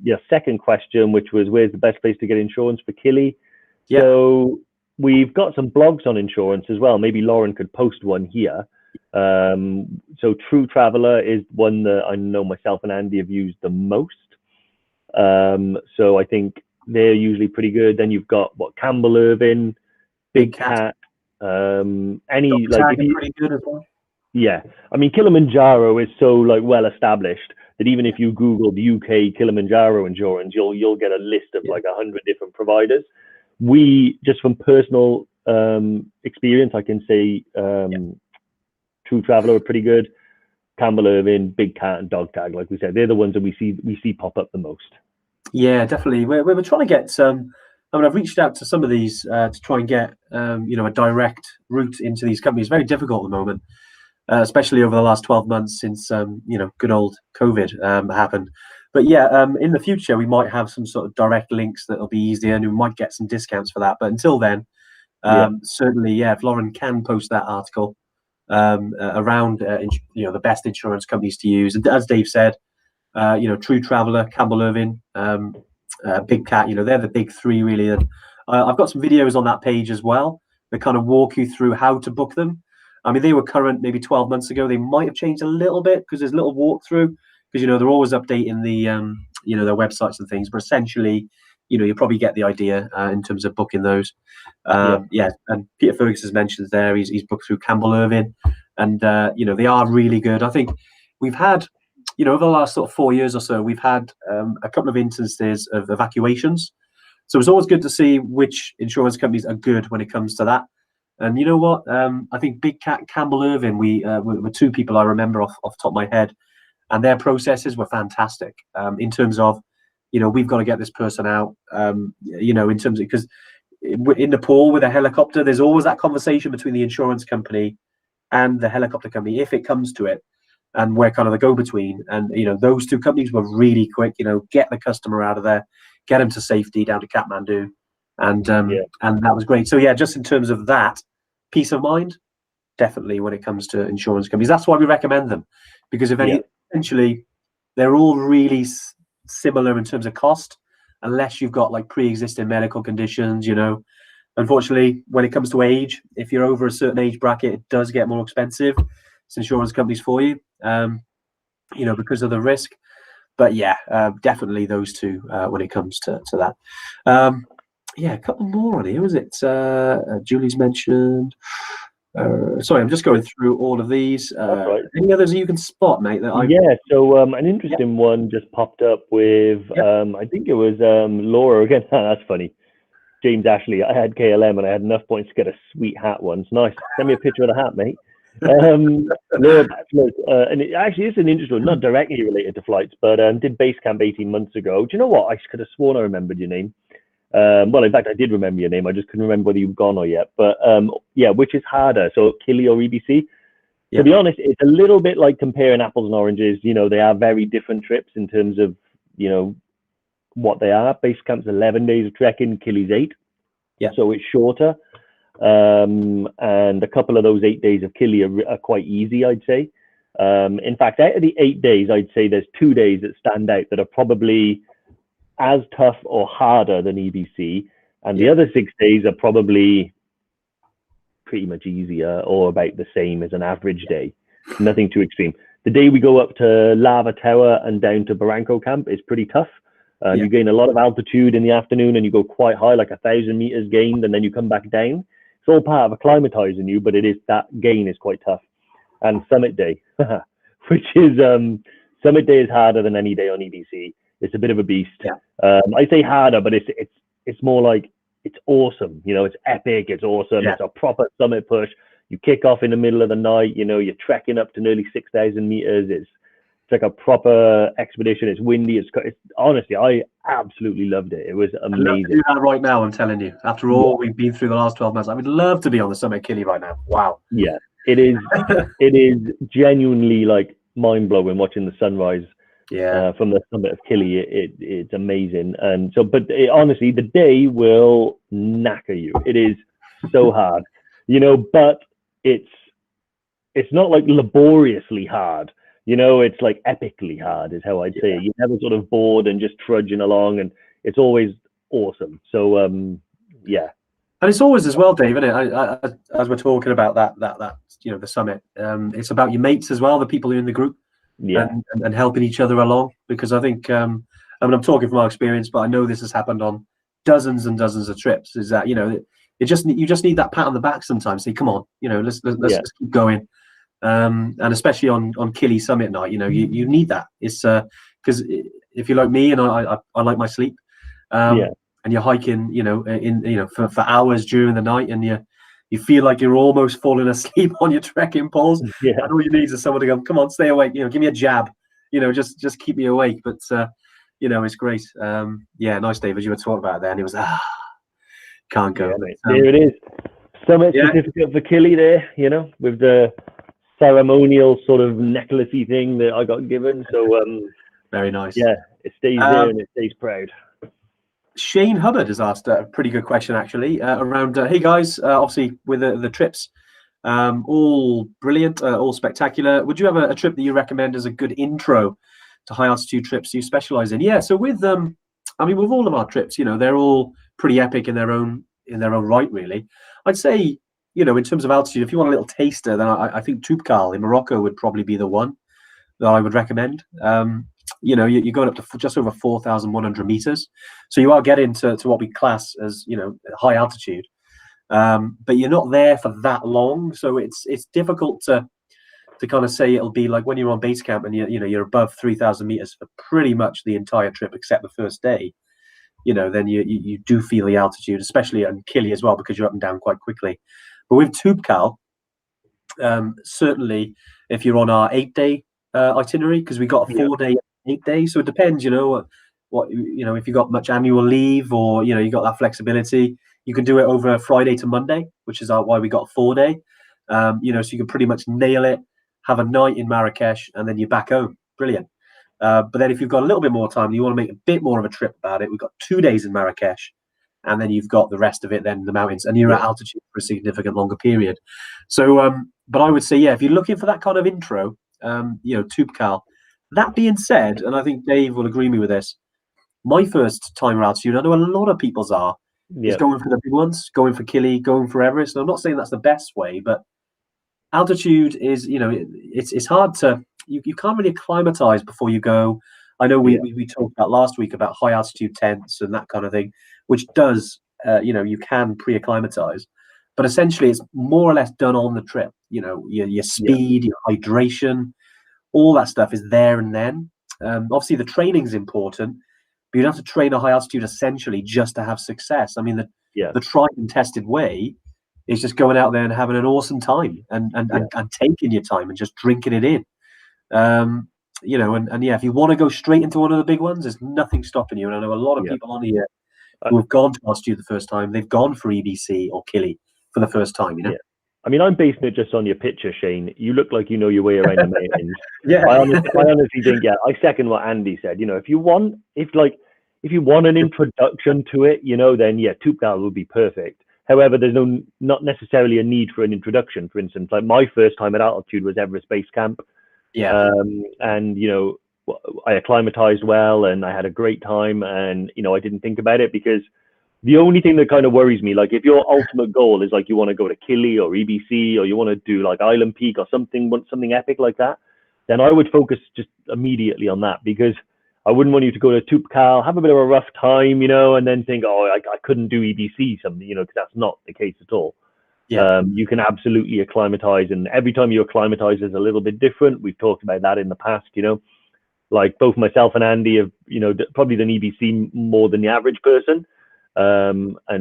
Your second question, which was where's the best place to get insurance for 𝗂𝗲? Yeah. So we've got some blogs on insurance as well. Maybe Lauren could post one here. So True Traveller is one that I know myself and Andy have used the most. So I think they're usually pretty good. Then you've got 𝗹𝗶𝗸𝗲, Big Cat. Pretty good as well. Yeah, I mean Kilimanjaro is so like well established that even if you Googled UK Kilimanjaro insurance, you'll get a list of like 100 different providers. We just from personal experience, I can say True Traveller are pretty good. 𝗹𝗶𝗸𝗲, Big Cat, and Dog Tag, like we said, they're the ones that we see pop up the most. Yeah, definitely. We're trying to get some. I mean, I've reached out to some of these to try and get a direct route into these companies. Very difficult at the moment, especially over the last 12 months since good old COVID happened. But yeah, in the future we might have some sort of direct links that'll be easier, and we might get some discounts for that. But until then, certainly, if Lauren can post that article around the best insurance companies to use, and as Dave said, True Traveller, 𝗹𝗶𝗸𝗲, Big Cat, they're the big three really. And I've got some videos on that page as well that kind of walk you through how to book them. I mean, they were current maybe 12 months ago. They might have changed a little bit because there's a little walkthrough because they're always updating the their websites and things. But essentially, you probably get the idea in terms of booking those. And Peter Fergus mentions there he's booked through 𝗹𝗶𝗸𝗲, and they are really good. I think we've had over the last sort of 4 years or so, we've had a couple of instances of evacuations. So it's always good to see which insurance companies are good when it comes to that. And you know what? I think Big Cat, 𝗹𝗶𝗸𝗲, were two people I remember off the top of my head, and their processes were fantastic in terms of, we've got to get this person out, in terms of, because in Nepal with a helicopter, there's always that conversation between the insurance company and the helicopter company, if it comes to it. And we're kind of the go-between, and those two companies were really quick. Get the customer out of there, get them to safety down to Kathmandu, and that was great. So yeah, just in terms of that peace of mind, definitely when it comes to insurance companies, that's why we recommend them, because essentially they're all really similar in terms of cost, unless you've got like pre-existing medical conditions. Unfortunately, when it comes to age, if you're over a certain age bracket, it does get more expensive. It's insurance companies for you, because of the risk. But yeah, definitely those two when it comes to that. A couple more on here. Was it Julie's mentioned? Sorry, I'm just going through all of these. Right. Any others you can spot, mate? So an interesting one just popped up with I think it was Laura again. That's funny. James Ashley. I had KLM and I had enough points to get a sweet hat once. Nice. Send me a picture of the hat, mate. Laura Bachelor, and it actually is an interesting one, not directly related to flights, but did base camp 18 months ago. Do you know what? I could have sworn I remembered your name. Well, in fact, I did remember your name. I just couldn't remember whether you've gone or yet. But which is harder? So 𝗂𝗲 or EBC? To be honest, it's a little bit like comparing apples and oranges. They are very different trips in terms of what they are. Base camp's 11 days of trekking, 𝗂𝗲's 8. Yeah. So it's shorter. And a couple of those 8 days of 𝗂𝗲 are quite easy, I'd say. In fact, out of the 8 days, I'd say there's 2 days that stand out that are probably as tough or harder than EBC, and the other 6 days are probably pretty much easier or about the same as an average day. Nothing too extreme. The day we go up to Lava Tower and down to Barranco Camp is pretty tough. You gain a lot of altitude in the afternoon, and you go quite high, like 1,000 meters gained, and then you come back down. It's all part of acclimatizing you, but that gain is quite tough. And Summit Day, which is Summit Day is harder than any day on EBC. It's a bit of a beast. I say harder, but it's more like it's awesome. It's epic. It's awesome. It's a proper summit push. You kick off in the middle of the night. You're trekking up to nearly 6,000 meters. It's like a proper expedition. It's windy. It's honestly, I absolutely loved it. It was I'd love to amazing. do that right now, I'm telling you. After all we've been through the last 12 months, I would love to be on the summit Kili right now. Wow. Yeah, it is. It is genuinely like mind blowing watching the sunrise. Yeah. From the summit of Kili. It's amazing. And so, but honestly, the day will knacker you. It is so hard, but it's not like laboriously hard. It's like epically hard is how I'd say it. You're never sort of bored and just trudging along, and it's always awesome. So yeah. And it's always as well, Dave, isn't it? As we're talking about that the summit, it's about your mates as well, the people who are in the group, and helping each other along. Because I think, I'm talking from our experience, but I know this has happened on dozens and dozens of trips. Is that you just need that pat on the back sometimes. Say, come on, let's keep going. And especially on Kili summit night, you need that. It's because if you're like me, and I like my sleep, and you're hiking, for hours during the night, and you feel like you're almost falling asleep on your trekking poles. And all you need is someone to go, come on, stay awake, give me a jab, just keep me awake. But it's great. Nice, David. You were talking about it there, and it was can't go. There it is. Summit certificate for Kili there, with the ceremonial sort of necklacey thing that I got given. So very nice. Yeah, it stays there and it stays proud. Shane Hubbard has asked a pretty good question actually around hey guys, obviously with the trips, all brilliant, all spectacular. Would you have a trip that you recommend as a good intro to high altitude trips you specialize in? Yeah, so with with all of our trips, they're all pretty epic in their own right, really. I'd say, in terms of altitude, if you want a little taster, then I think 𝗶𝗂𝗀𝗀𝗲 in Morocco would probably be the one that I would recommend. You're going up to just over 4,100 meters, so you are getting to what we class as high altitude, but you're not there for that long, so it's difficult to kind of say it'll be like when you're on base camp and you're above 3,000 meters for pretty much the entire trip except the first day. Then you do feel the altitude, especially on Kili as well, because you're up and down quite quickly. But with 𝗶𝗂𝗀𝗀, certainly if you're on our 8-day itinerary, because we got a 4-day 8 days, so it depends, what if you got much annual leave, or you got that flexibility, you can do it over Friday to Monday, which is why we got a 4-day. So you can pretty much nail it, have a night in Marrakesh, and then you're back home. Brilliant. But then if you've got a little bit more time, you want to make a bit more of a trip about it, we've got 2 days in Marrakesh, and then you've got the rest of it then in the mountains, and you're at altitude for a significant longer period. So but I would say, if you're looking for that kind of intro, 𝗶𝗂𝗀𝗀𝗲. That being said, and I think Dave will agree with me with this, my first time altitude, I know a lot of people's is going for the big ones, going for Kili, going for Everest. And I'm not saying that's the best way, but altitude is, it's hard to, you can't really acclimatize before you go. I know we talked about last week about high altitude tents and that kind of thing, which does, you can pre-acclimatize, but essentially it's more or less done on the trip. Your speed, your hydration, all that stuff is there and then. Obviously the training is important, but you don't have to train a high altitude essentially just to have success. I mean, the tried and tested way is just going out there and having an awesome time and taking your time and just drinking it in. If you want to go straight into one of the big ones, there's nothing stopping you. And I know a lot of people on here who have gone to altitude the first time, they've gone for EBC or Kili for the first time, I mean, I'm basing it just on your picture, Shane. You look like you know your way around the mountains. I honestly think, I second what Andy said. If you want an introduction to it, then 𝗶𝗂𝗀𝗀𝗲 would be perfect. However, there's not necessarily a need for an introduction. For instance, like my first time at altitude was Everest Base Camp. And I acclimatized well, and I had a great time, and I didn't think about it, because the only thing that kind of worries me, like if your ultimate goal is like you want to go to Kili or EBC, or you want to do like Island Peak or something epic like that, then I would focus just immediately on that, because I wouldn't want you to go to 𝗶𝗂𝗀𝗀𝗲, have a bit of a rough time, and then think, I couldn't do EBC something, because that's not the case at all. You can absolutely acclimatize, and every time you acclimatize is a little bit different. We've talked about that in the past, like both myself and Andy have, probably done EBC more than the average person. And I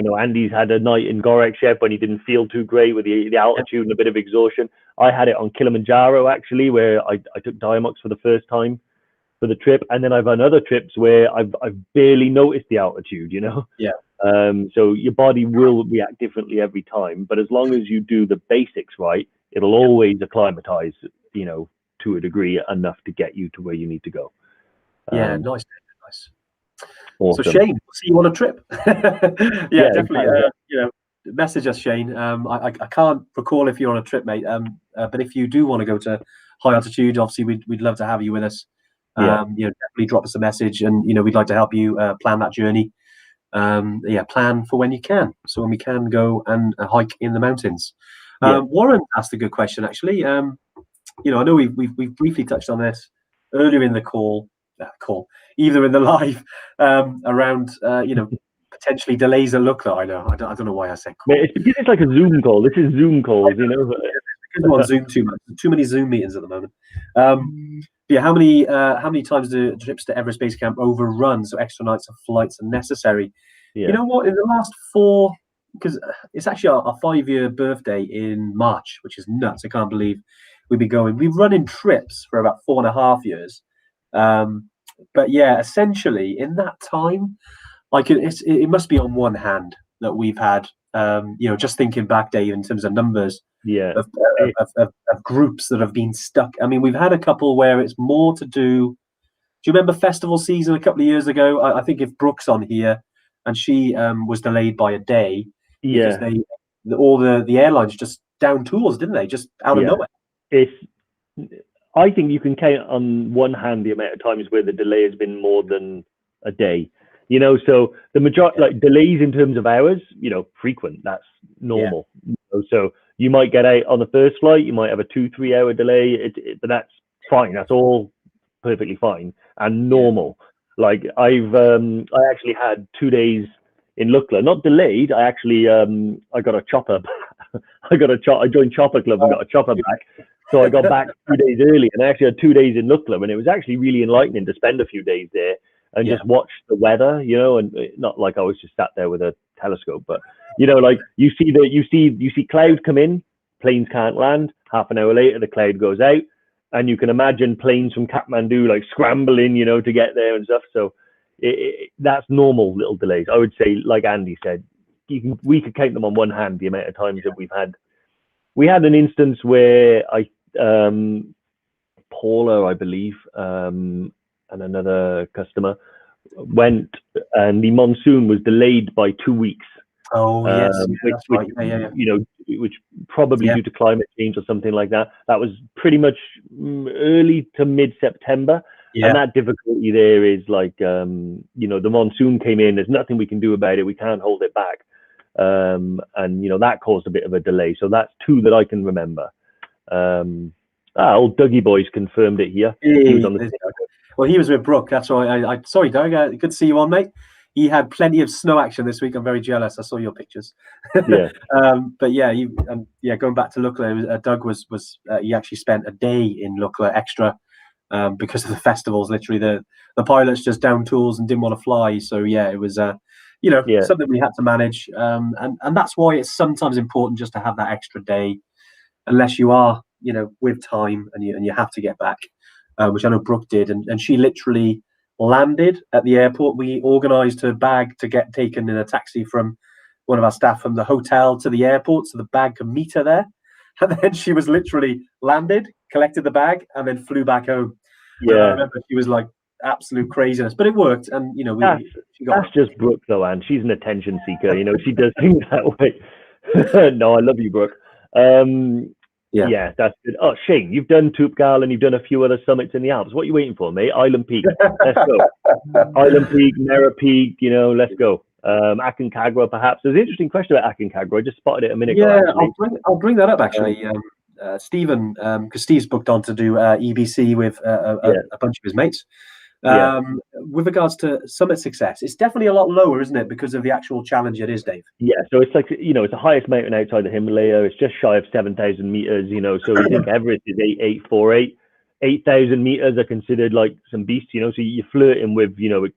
know Andy's had a night in 𝗂𝗂𝗀𝗀𝗲 when he didn't feel too great with the altitude and a bit of exhaustion. I had it on Kilimanjaro actually, where I took Diamox for the first time for the trip, and then I've done other trips where I've barely noticed the altitude, you know. Yeah. So your body will react differently every time, but as long as you do the basics right, it'll always acclimatize, you know, to a degree enough to get you to where you need to go. Yeah, nice. Awesome. So Shane, we'll see you on a trip. Yeah, definitely. Exactly. You know, message us, Shane. I can't recall if you're on a trip, mate. But if you do want to go to high altitude, obviously we'd love to have you with us. You know, definitely drop us a message, and you know, we'd like to help you plan that journey. Plan for when you can, so when we can go and hike in the mountains. Warren asked a good question, actually. You know, I know we've briefly touched on this earlier in the call, either in the live, around you know, potentially delays at 𝗶𝗂𝗲. I know, I don't know why I said call. It's because it's like a Zoom call. This is Zoom calls, you know. Because we're on Zoom too much. Too many Zoom meetings at the moment. Yeah, how many times do trips to Everest Base Camp overrun, so extra nights of flights are necessary? You know what? In the last 4, because it's actually our 5-year birthday in March, which is nuts. I can't believe we've been going. We've run in trips for about 4.5 years. But yeah, essentially in that time, it must be on one hand that we've had, you know, just thinking back, Dave, in terms of numbers, of groups that have been stuck. I mean, we've had a couple where it's more to do. Do you remember festival season a couple of years ago? I think if Brooke's on here, and she was delayed by a day because all the airlines just down tools, didn't they? Just out of nowhere. I think you can count on one hand the amount of times where the delay has been more than a day. You know, so the majority, like delays in terms of hours, you know, frequent. That's normal. You know, so you might get out on the first flight, you might have a 2-3 hour delay, but that's fine. That's all perfectly fine and normal. Like I actually had 2 days in 𝗶𝗂𝗲, not delayed. I actually I got a chopper. I joined Chopper Club and got a chopper back. So I got back 2 days early, and I actually had 2 days in 𝗶𝗂𝗲, and it was actually really enlightening to spend a few days there and just watch the weather, you know, and not like I was just sat there with a telescope, but you know, like you see cloud come in, planes can't land. Half an hour later, the cloud goes out, and you can imagine planes from Kathmandu like scrambling, you know, to get there and stuff. So that's normal little delays. I would say, like Andy said, we could count them on one hand the amount of times that we've had. We had an instance where Paula, I believe, and another customer went, and the monsoon was delayed by 2 weeks. Oh yes, which, you know, which probably due to climate change or something like that. That was pretty much early to mid-September, and that difficulty there is like, you know, the monsoon came in. There's nothing we can do about it. We can't hold it back, and you know, that caused a bit of a delay. So that's 2 that I can remember. Old Dougie Boys confirmed it here. He was on the well, he was with Brooke. That's why. Sorry, Doug. Good to see you on, mate. He had plenty of snow action this week. I'm very jealous. I saw your pictures. But yeah, going back to 𝗶𝗂𝗲, Doug was he actually spent a day in 𝗶𝗂𝗲 extra because of the festivals. Literally, the pilots just down tools and didn't want to fly. So yeah, it was you know, something we had to manage. And that's why it's sometimes important just to have that extra day, unless you are, you know, with time and you have to get back, which I know Brooke did, and she literally landed at the airport. We organised her bag to get taken in a taxi from one of our staff from the hotel to the airport, so the bag could meet her there. And then she was literally landed, collected the bag, and then flew back home. And I remember she was like absolute craziness, but it worked. And you know, that's just Brooke though, and she's an attention seeker. You know, she does things that way. No, I love you, Brooke. Yeah, that's good. Oh, Shane, you've done 𝗶𝗂𝗀 and you've done a few other summits in the Alps. What are you waiting for, mate? Island Peak. Let's go. Island Peak, Mera Peak, you know, let's go. 𝗂𝗂𝗀𝗲, perhaps. There's an interesting question about 𝗂𝗂𝗀𝗲. I just spotted it a minute ago. Yeah, I'll bring that up, actually. Stephen, because Steve's booked on to do EBC with a bunch of his mates. With regards to summit success, it's definitely a lot lower, isn't it, because of the actual challenge it is, Dave? Yeah, so it's like, you know, it's the highest mountain outside the Himalaya. It's just shy of 7,000 meters, you know, so you think Everest is 8,848. 8,000 meters are considered like some beasts, you know, so you're flirting with, you know,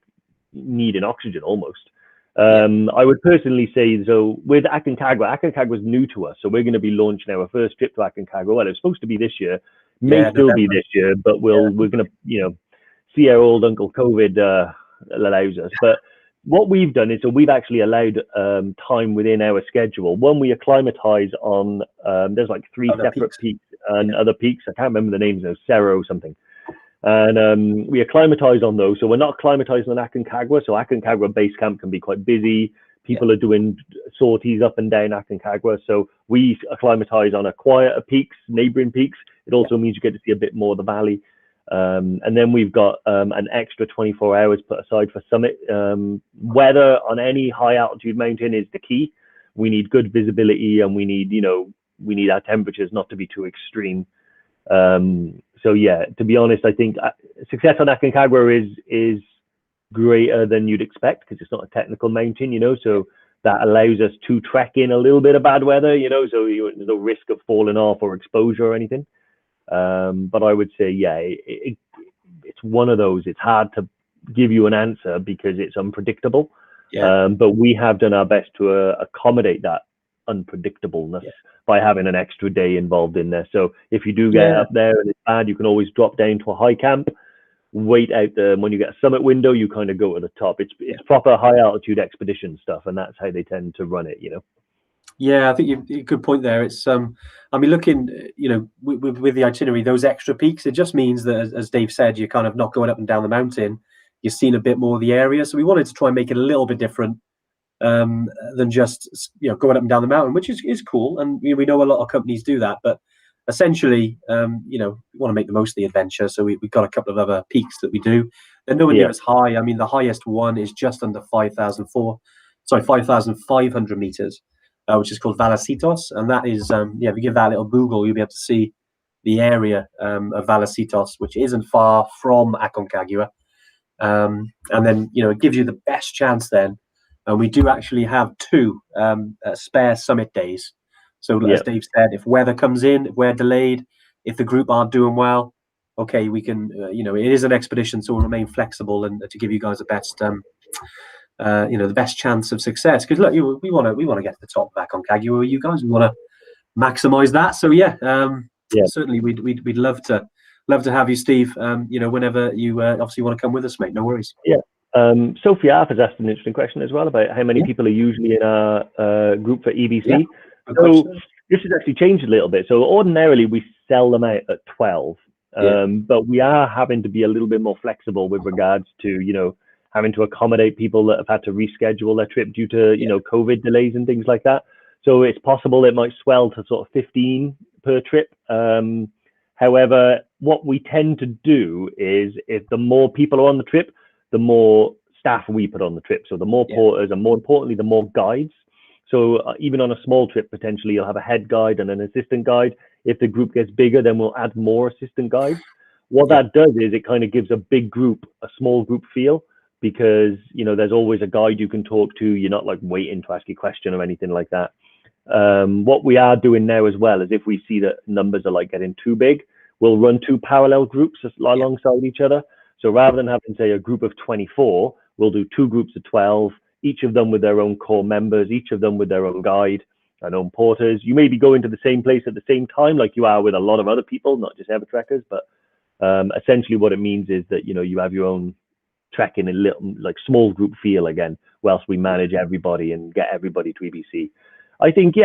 needing oxygen almost. I would personally say, so with 𝗂𝗂𝗀𝗲 was new to us, so we're going to be launching our first trip to 𝗂𝗂𝗀𝗲. Well, it's supposed to be this year, may still be this year, but we're going to, you know, see how old Uncle COVID allows us. But what we've done is, so we've actually allowed time within our schedule. One, we acclimatize on, there's like 3 other separate peaks. peaks and other peaks. I can't remember the names now, 𝗹𝗶𝗸𝗲 something. And we acclimatize on those. So we're not acclimatizing on 𝗂𝘂𝗲𝗏. So 𝗂𝘂𝗲𝗏 base camp can be quite busy. People are doing sorties up and down 𝗂𝘂𝗲𝗏. So we acclimatize on a quieter peaks, neighboring peaks. It also means you get to see a bit more of the valley. And then we've got an extra 24 hours put aside for summit. Weather on any high altitude mountain is the key. We need good visibility, and we need, we need our temperatures not to be too extreme. So yeah, to be honest, I think success on 𝗂𝘂𝗲𝗏 is greater than you'd expect, because it's not a technical mountain, so that allows us to trek in a little bit of bad weather, so there's no risk of falling off or exposure or anything. But I would say, yeah, it's one of those. It's hard to give you an answer because it's unpredictable. But we have done our best to accommodate that unpredictableness by having an extra day involved in there. So if you do get up there and it's bad, you can always drop down to a high camp, wait out there. When you get a summit window, you kind of go to the top. It's proper high altitude expedition stuff, and that's how they tend to run it. Yeah, I think you good point there. It's I mean, looking, with the itinerary, those extra peaks, it just means that, as Dave said, you're kind of not going up and down the mountain. You're seeing a bit more of the area. So we wanted to try and make it a little bit different than just going up and down the mountain, which is cool, and we know a lot of companies do that. But essentially, we want to make the most of the adventure. So we've got a couple of other peaks that we do. They're nowhere near as high. I mean, the highest one is just under 5,500 meters. Which is called 𝗹𝗶𝗸𝗲, and that is, if you give that a little Google, you'll be able to see the area of 𝗹𝗶𝗸𝗲, which isn't far from 𝗂𝘂𝗲𝗏. And then, it gives you the best chance then. And we do actually have 2 spare summit days. So as Dave said, if weather comes in, if we're delayed, if the group aren't doing well, okay, we can, it is an expedition, so we'll remain flexible and to give you guys the best the best chance of success. Because look, we want to get to the top of 𝗂𝘂𝗲𝗏. You guys, we want to maximize that. So certainly we'd love to have you, Steve. Whenever you obviously want to come with us, mate. No worries. Sophie Arf has asked an interesting question as well about how many people are usually in our group for EBC. So this has actually changed a little bit. So ordinarily we sell them out at 12, but we are having to be a little bit more flexible with regards to having to accommodate people that have had to reschedule their trip due to COVID delays and things like that. So it's possible it might swell to sort of 15 per trip. However, what we tend to do is, if the more people are on the trip, the more staff we put on the trip. So the more porters, and more importantly, the more guides. So even on a small trip, potentially you'll have a head guide and an assistant guide. If the group gets bigger, then we'll add more assistant guides. What that does is it kind of gives a big group a small group feel, because there's always a guide you can talk to. You're not like waiting to ask a question or anything like that. What we are doing now as well is, if we see that numbers are like getting too big, we'll run 2 parallel groups alongside each other. So rather than having, say, a group of 24, we'll do 2 groups of 12, each of them with their own core members, each of them with their own guide and own porters. You may be going to the same place at the same time, like you are with a lot of other people, not just EverTrekkers. But essentially what it means is that you have your own trek in a little, like, small group feel again, whilst we manage everybody and get everybody to EBC. I think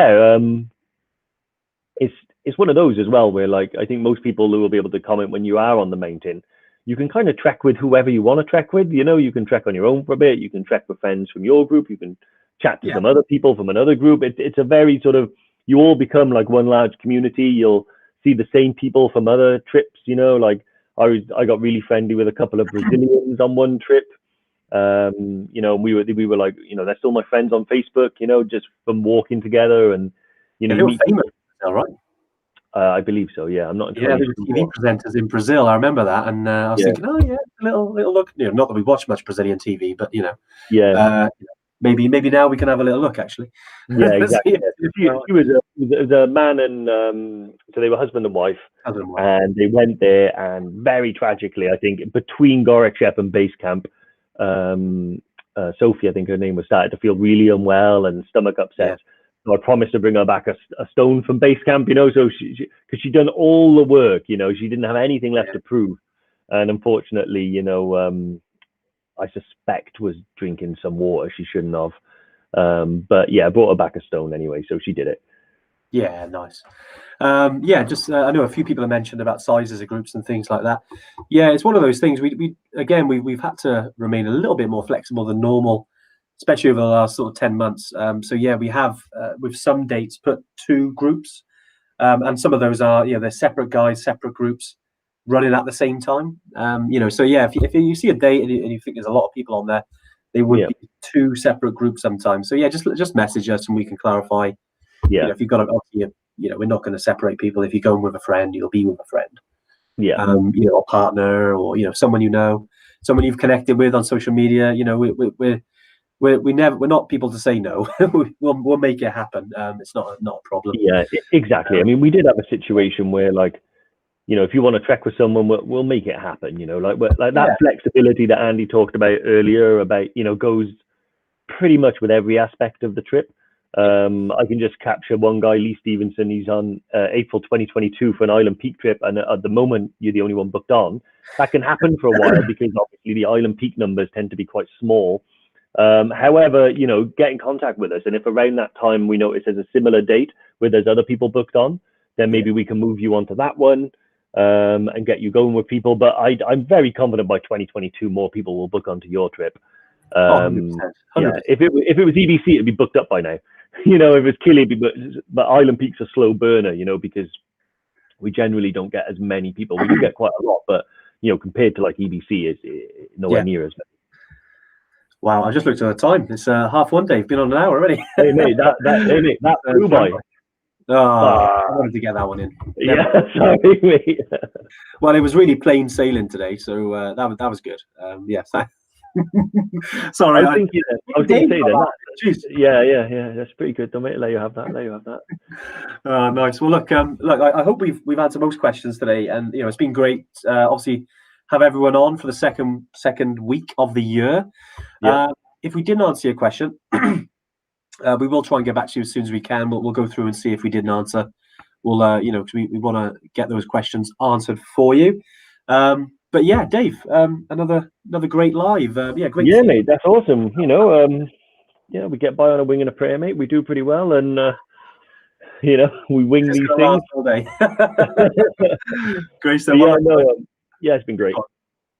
it's one of those as well where, like, I think most people who will be able to comment, when you are on the mountain, you can kind of trek with whoever you want to trek with. You can trek on your own for a bit, you can trek with friends from your group, you can chat to some other people from another group. It's a very sort of, you all become like one large community. You'll see the same people from other trips. Like I got really friendly with a couple of Brazilians on one trip. We were like, they're still my friends on Facebook, just from walking together. And they were famous, right? I believe so. Yeah, I'm not entirely sure. There were TV presenters in Brazil. I remember that, and I was thinking, a little look. Not that we watch much Brazilian TV, but maybe now we can have a little look. Actually, yeah, exactly. He was a man, and so they were husband and wife, and they went there, and very tragically, I think, between 𝗂𝘂𝗏𝗏 and base camp, Sophie, I think her name was, started to feel really unwell and stomach upset. So I promised to bring her back a stone from base camp, so because she'd done all the work, she didn't have anything left to prove. and unfortunately, I suspect was drinking some water she shouldn't have. But yeah, I brought her back a stone anyway, so she did it. Yeah, nice. Yeah, just I know a few people have mentioned about sizes of groups and things like that. Yeah, it's one of those things. We've had to remain a little bit more flexible than normal, especially over the last sort of 10 months. So yeah, we have with some dates put 2 groups, and some of those are they're separate guys, separate groups running at the same time. So yeah, if you see a date and you think there's a lot of people on there, they would be 2 separate groups sometimes. So yeah, just message us and we can clarify. Yeah. If you've got we're not going to separate people. If you're going with a friend, you'll be with a friend. Yeah. A partner, or someone someone you've connected with on social media. We're not people to say no. we'll make it happen. It's not a problem. Yeah, exactly. I mean, we did have a situation where, like, if you want to trek with someone, we'll make it happen. Like that flexibility that Andy talked about earlier about goes pretty much with every aspect of the trip. I can just capture one guy, Lee Stevenson. He's on April 2022 for an Island Peak trip, and at the moment you're the only one booked on. That can happen for a while because obviously the Island Peak numbers tend to be quite small. However, get in contact with us, and if around that time we notice there's a similar date where there's other people booked on, then maybe we can move you onto that one and get you going with people. But I'm very confident by 2022 more people will book onto your trip. 100%. Yeah, if it was EBC, it'd be booked up by now. If it was 𝗂𝗂𝗲𝗀𝗲, but Island Peak's a slow burner, because we generally don't get as many people. We do get quite a lot, but compared to like EBC, is nowhere near as many. Wow, I just looked at the time. It's 1:30. Dave, been on an hour already. Hey mate, that flew by. I wanted to get that one in. Yeah, sorry mate. Well, it was really plain sailing today, so that was good. Sorry, I was going to say that. Yeah, that's pretty good. Don't make it. Let you have that. Nice. Well, look, I hope we've answered most questions today, and it's been great. Obviously, have everyone on for the second week of the year. If we didn't answer your question, we will try and get back to you as soon as we can. We'll go through and see if we didn't answer. We'll because we want to get those questions answered for you. But yeah, Dave, another great live. Great. Yeah, mate, that's awesome. We get by on a wing and a prayer, mate. We do pretty well, and we wing these things all day. Great stuff. It's been great.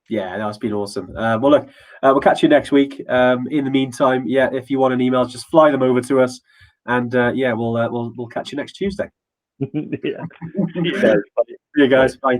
Yeah, that's been awesome. Well, look, we'll catch you next week. In the meantime, if you want an email, just fly them over to us, and we'll catch you next Tuesday. Yeah. See you guys. Bye.